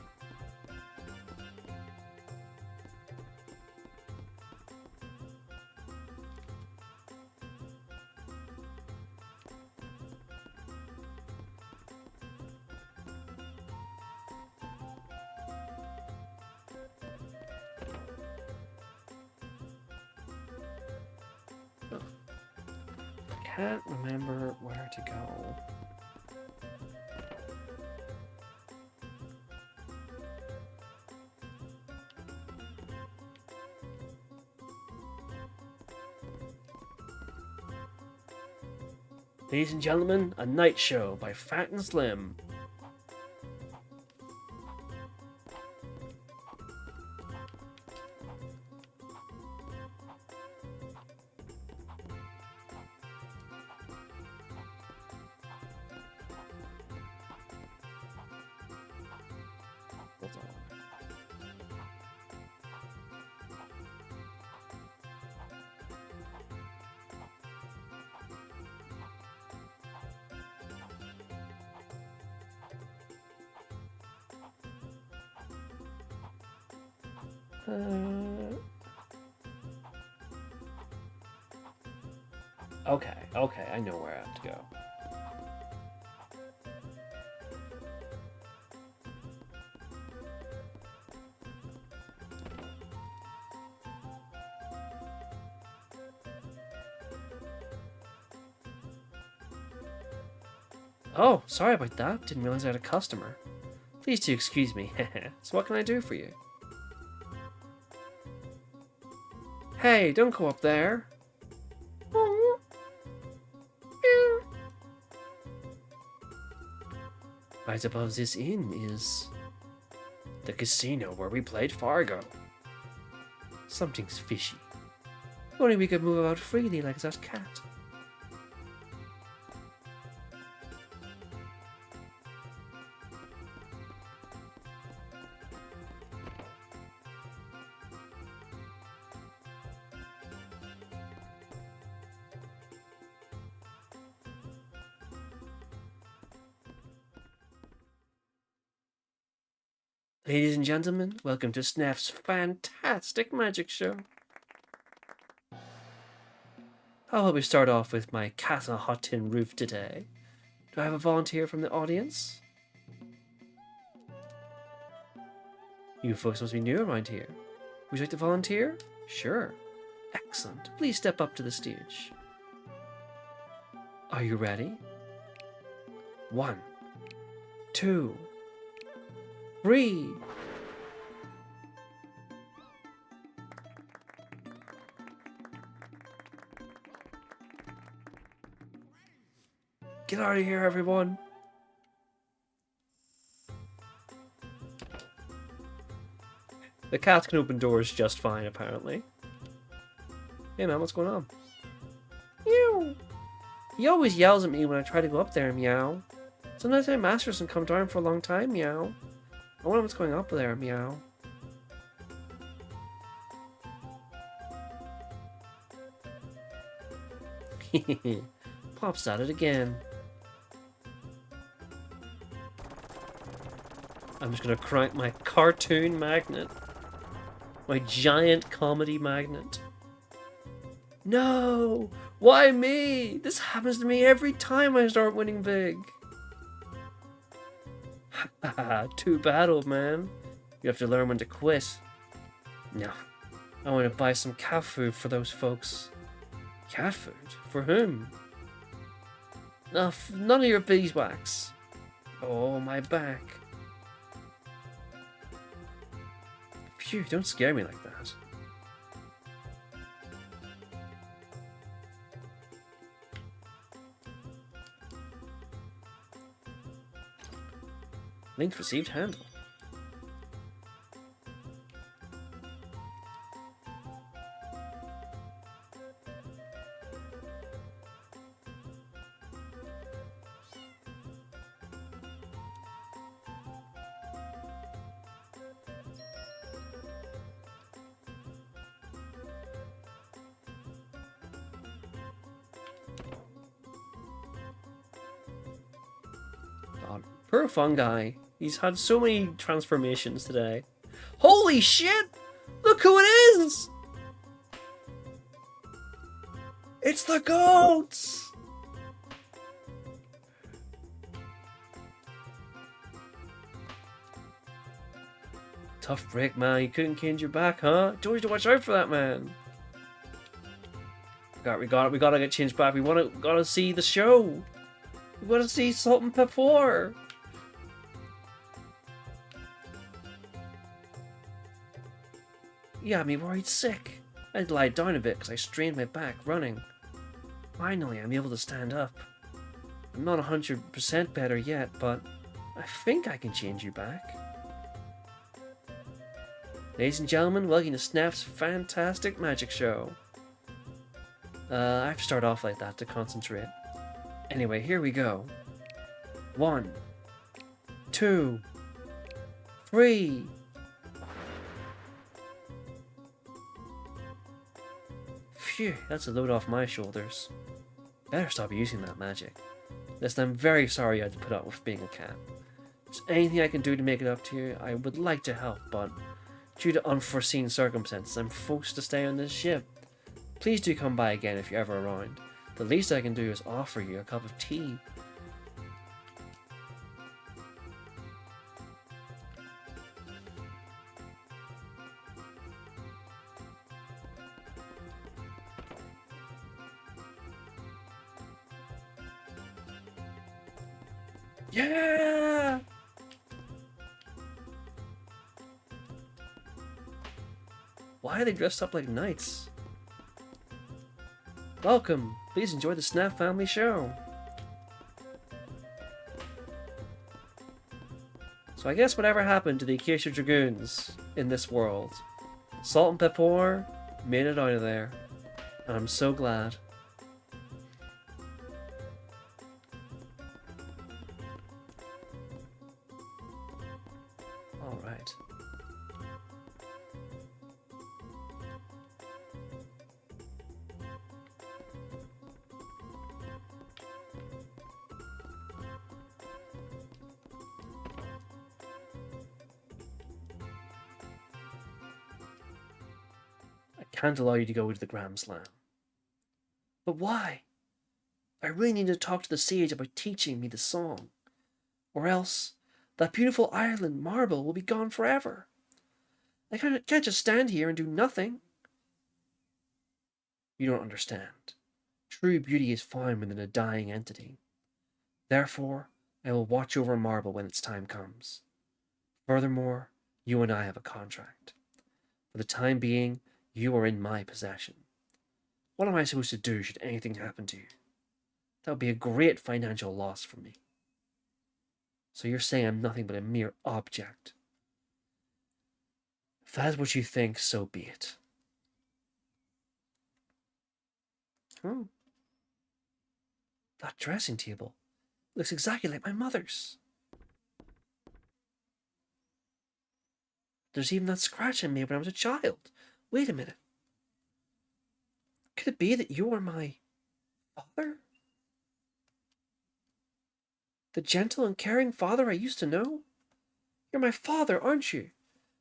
Can't remember where to go. Ladies and gentlemen, a night show by Fat and Slim. Okay, I know where I have to go. Oh, sorry about that. Didn't realize I had a customer. Please do excuse me. So what can I do for you? Hey, don't go up there. Right above this inn is the casino where we played Fargo. Something's fishy. If only we could move about freely like that cat. Ladies and gentlemen, welcome to Sneff's fantastic magic show. How about we start off with my cat on a hot tin roof today? Do I have a volunteer from the audience? You folks must be new around here. Would you like to volunteer? Sure. Excellent. Please step up to the stage. Are you ready? 1, 2, 3. Get out of here, everyone. The cat can open doors just fine, apparently. Hey man, what's going on? Meow. He always yells at me when I try to go up there, meow. Sometimes my master doesn't come down for a long time, meow. I wonder what's going up there, meow. Pops at it again. I'm just gonna crank my cartoon magnet. My giant comedy magnet. No! Why me? This happens to me every time I start winning big. Haha, too bad, old man. You have to learn when to quit. No, I want to buy some cat food for those folks. Cat food? For whom? No, none of your beeswax. Oh, my back. Phew, don't scare me like that. Lynx received handle. God, poor fungi. He's had so many transformations today. Holy shit! Look who it is! It's the goats! Tough break, man. You couldn't change your back, huh? Told you to watch out for that, man. We gotta get changed back. We gotta see the show. We gotta see something before. You had me worried sick. I lied down a bit because I strained my back running. Finally, I'm able to stand up. I'm not 100% better yet, but I think I can change you back. Ladies and gentlemen, welcome to Snap's fantastic magic show. I have to start off like that to concentrate. Anyway, here we go. 1, 2, 3. Phew, that's a load off my shoulders. Better stop using that magic. Listen, I'm very sorry you had to put up with being a cat. If there's anything I can do to make it up to you, I would like to help, but due to unforeseen circumstances, I'm forced to stay on this ship. Please do come by again if you're ever around. The least I can do is offer you a cup of tea. Yeah! Why are they dressed up like knights? Welcome! Please enjoy the Snap Family Show! So I guess whatever happened to the Acacia Dragoons in this world, Salt and Pepper made it out of there. And I'm so glad. Alright. I can't allow you to go to the Grand Slam. But why? I really need to talk to the sage about teaching me the song. Or else, that beautiful island marble will be gone forever. I can't just stand here and do nothing. You don't understand. True beauty is found within a dying entity. Therefore, I will watch over marble when its time comes. Furthermore, you and I have a contract. For the time being, you are in my possession. What am I supposed to do should anything happen to you? That would be a great financial loss for me. So you're saying I'm nothing but a mere object. If that is what you think, so be it. Oh. That dressing table looks exactly like my mother's. There's even that scratch I made when I was a child. Wait a minute. Could it be that you are my father? The gentle and caring father I used to know? You're my father, aren't you?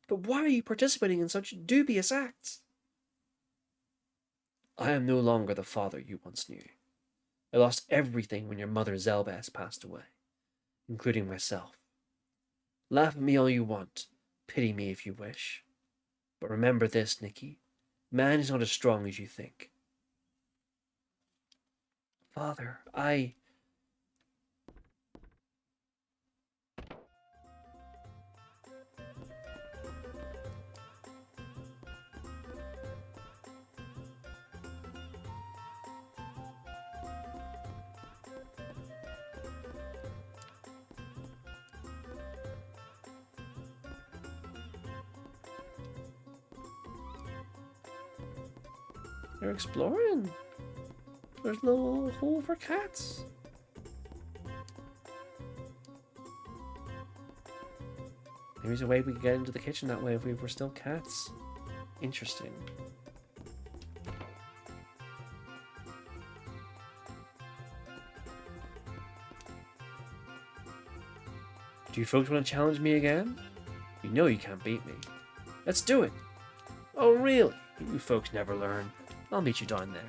But why are you participating in such dubious acts? I am no longer the father you once knew. I lost everything when your mother Zelbas passed away, including myself. Laugh at me all you want, pity me if you wish. But remember this, Nikki. Man is not as strong as you think. Father, You're exploring. There's a little hole for cats. Maybe there's a way we could get into the kitchen that way if we were still cats. Interesting. Do you folks want to challenge me again? You know you can't beat me. Let's do it. Oh, really? You folks never learn. I'll meet you down there.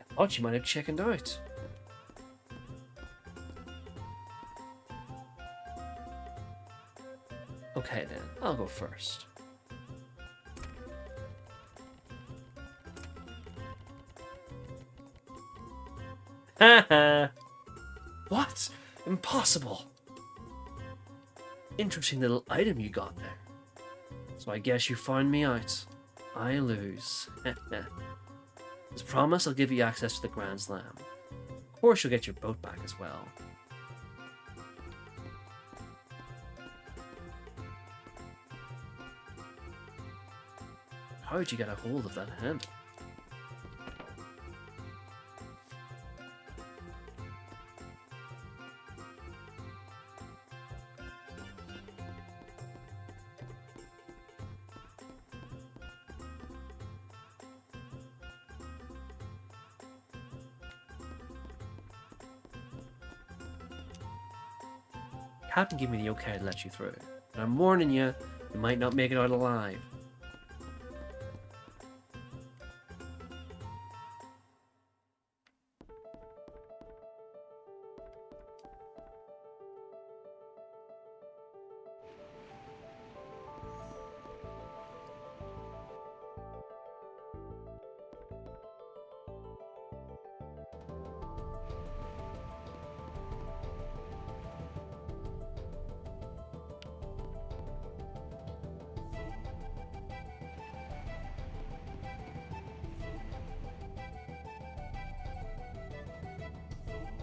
I thought you might have chickened out. Okay then, I'll go first. Ha ha! What? Impossible! Interesting little item you got there. So I guess you find me out. I lose. As promised, I'll give you access to the Grand Slam. Of course, you'll get your boat back as well. How did you get a hold of that handle? Captain gave me the okay to let you through, but I'm warning you, you might not make it out alive.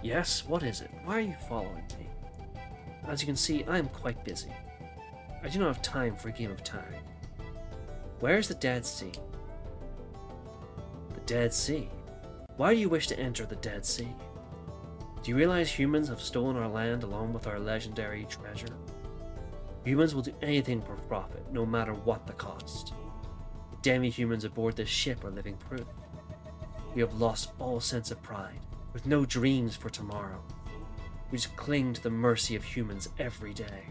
Yes, what is it? Why are you following me? As you can see, I am quite busy. I do not have time for a game of tag. Where is the Dead Sea? The Dead Sea? Why do you wish to enter the Dead Sea? Do you realize humans have stolen our land along with our legendary treasure? Humans will do anything for profit, no matter what the cost. The demi-humans aboard this ship are living proof. We have lost all sense of pride, with no dreams for tomorrow. We just cling to the mercy of humans every day.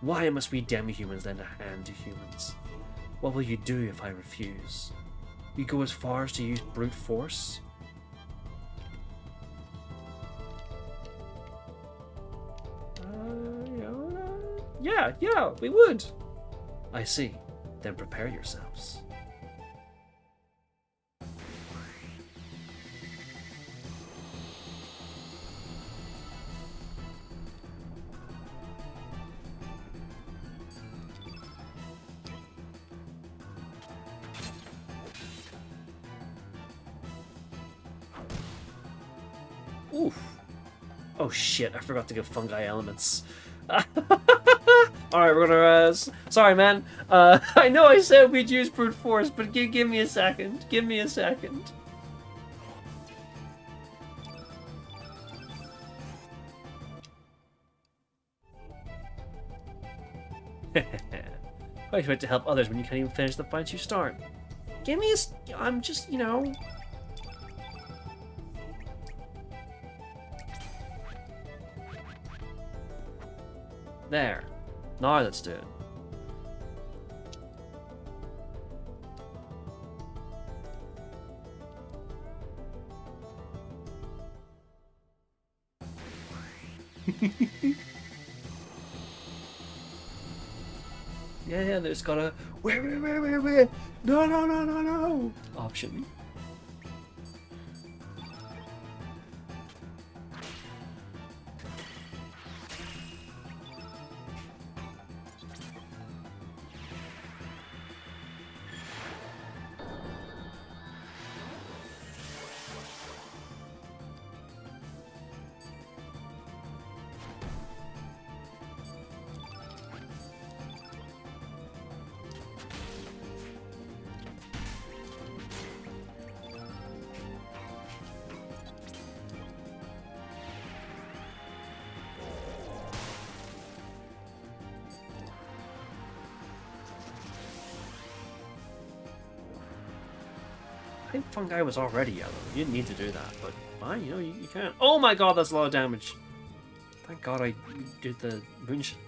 Why must we demi-humans lend a hand to humans? What will you do if I refuse? You go as far as to use brute force? Yeah, we would. I see. Then prepare yourselves. Oof. Oh shit, I forgot to give fungi elements. Alright, we're gonna, sorry man. I know I said we'd use brute force, but give me a second. Give me a second. I try to help others when you can't even finish the fights you start. Give me a... I'm just, you know... There. Now let's do it. Yeah, there's got a wait, no option. I think fungi was already yellow. You didn't need to do that, but fine, you know, you can't. Oh my god, that's a lot of damage. Thank god I did the moonshine.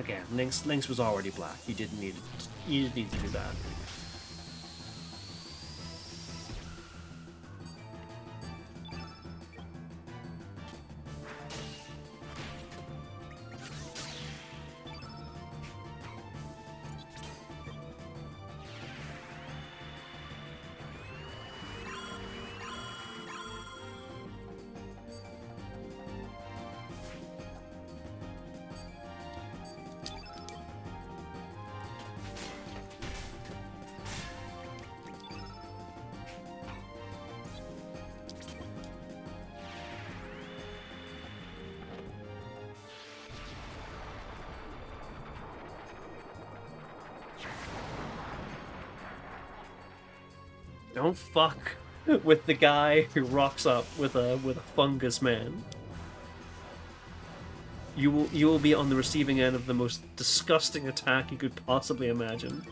Again, Lynx was already black. You didn't need to do that. Don't fuck with the guy who rocks up with a fungus man. You will be on the receiving end of the most disgusting attack you could possibly imagine.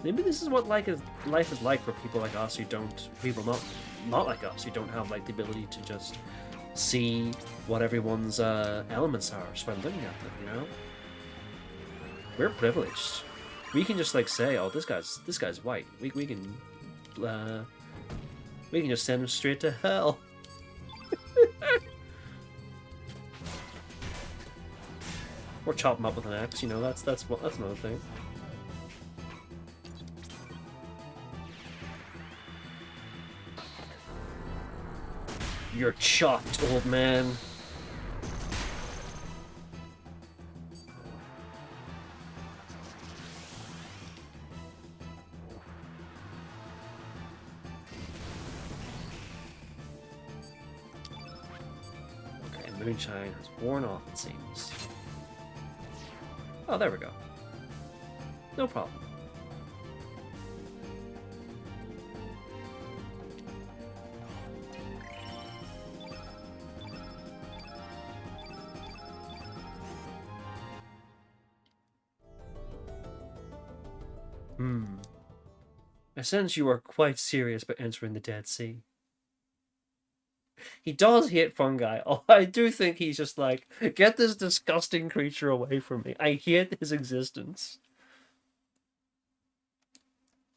Maybe this is what life is like for people like us who don't, people not like us, who don't have like the ability to just see what everyone's elements are just by looking at them. You know, we're privileged. We can just like say, "Oh, this guy's white." We can just send him straight to hell. Or chop him up with an axe. You know, that's another thing. You're chopped, old man. Okay, moonshine has worn off, it seems. Oh, there we go. No problem. I sense you are quite serious about entering the Dead Sea. He does hate fungi. Oh, I do think he's just like, get this disgusting creature away from me. I hate his existence.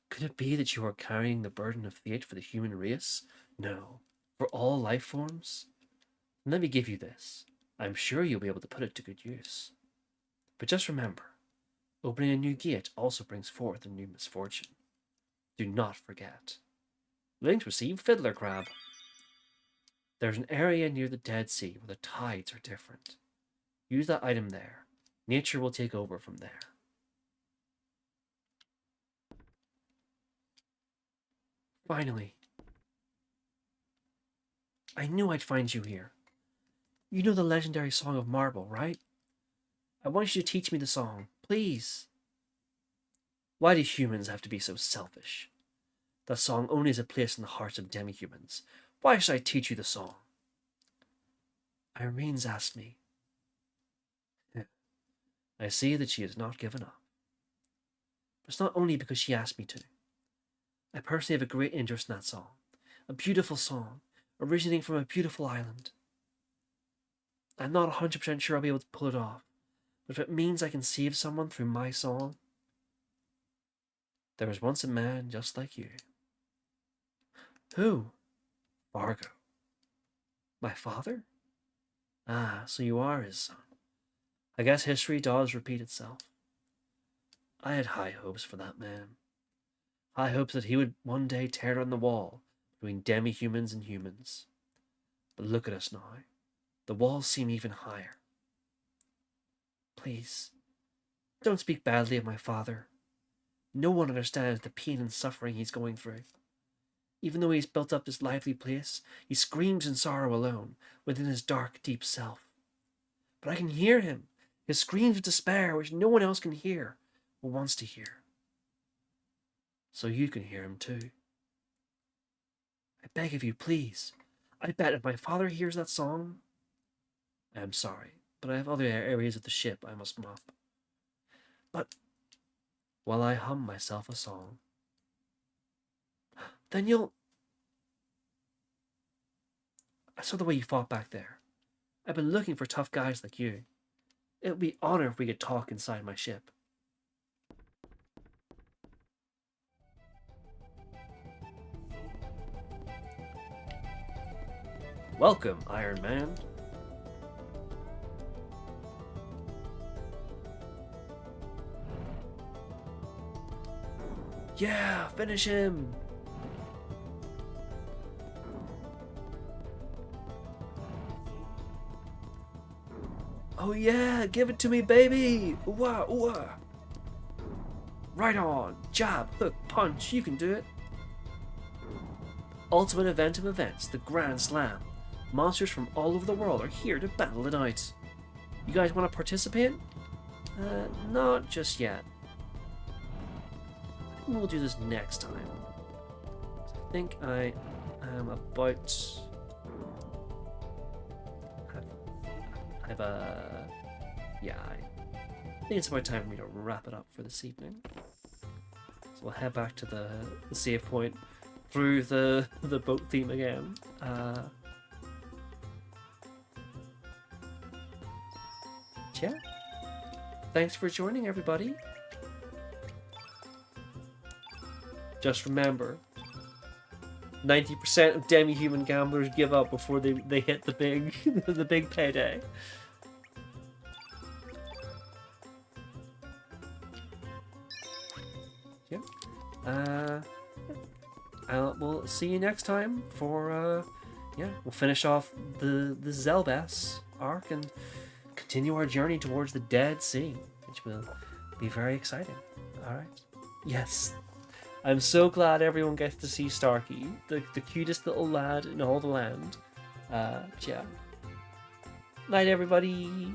Could it be that you are carrying the burden of fate for the human race? No. For all life forms? And let me give you this. I'm sure you'll be able to put it to good use. But just remember, opening a new gate also brings forth a new misfortune. Do not forget. Lynx received Fiddler Crab. There's an area near the Dead Sea where the tides are different. Use that item there. Nature will take over from there. Finally. I knew I'd find you here. You know the legendary Song of Marble, right? I want you to teach me the song, please. Why do humans have to be so selfish? That song only has a place in the hearts of demi-humans. Why should I teach you the song? Irene's asked me. I see that she has not given up. But it's not only because she asked me to. I personally have a great interest in that song. A beautiful song, originating from a beautiful island. I'm not 100% sure I'll be able to pull it off, but if it means I can save someone through my song... There was once a man just like you. Who? Fargo. My father? Ah, so you are his son. I guess history does repeat itself. I had high hopes for that man. High hopes that he would one day tear down the wall between demi-humans and humans. But look at us now. The walls seem even higher. Please, don't speak badly of my father. No one understands the pain and suffering he's going through. Even though he's built up this lively place, he screams in sorrow alone, within his dark, deep self. But I can hear him, his screams of despair which no one else can hear or wants to hear. So you can hear him too. I beg of you, please. I bet if my father hears that song... I am sorry, but I have other areas of the ship I must mop. But while I hum myself a song, then you'll... I saw the way you fought back there. I've been looking for tough guys like you. It would be an honor if we could talk inside my ship. Welcome, Iron Man. Yeah, finish him! Oh yeah, give it to me, baby! Ooh-ah, ooh-ah. Right on! Jab, hook, punch, you can do it! Ultimate event of events, the Grand Slam. Monsters from all over the world are here to battle it out. You guys want to participate? Not just yet. I think we'll do this next time. I think I am about... Yeah, I think it's about time for me to wrap it up for this evening. So we'll head back to the save point through the boat theme again. Yeah. Thanks for joining, everybody. Just remember, 90% of demi-human gamblers give up before they hit the big the big payday. Yep. We'll see you next time for we'll finish off the Zelbas arc and continue our journey towards the Dead Sea, which will be very exciting. Alright. Yes. I'm so glad everyone gets to see Starkey, the cutest little lad in all the land. Yeah. Night, everybody.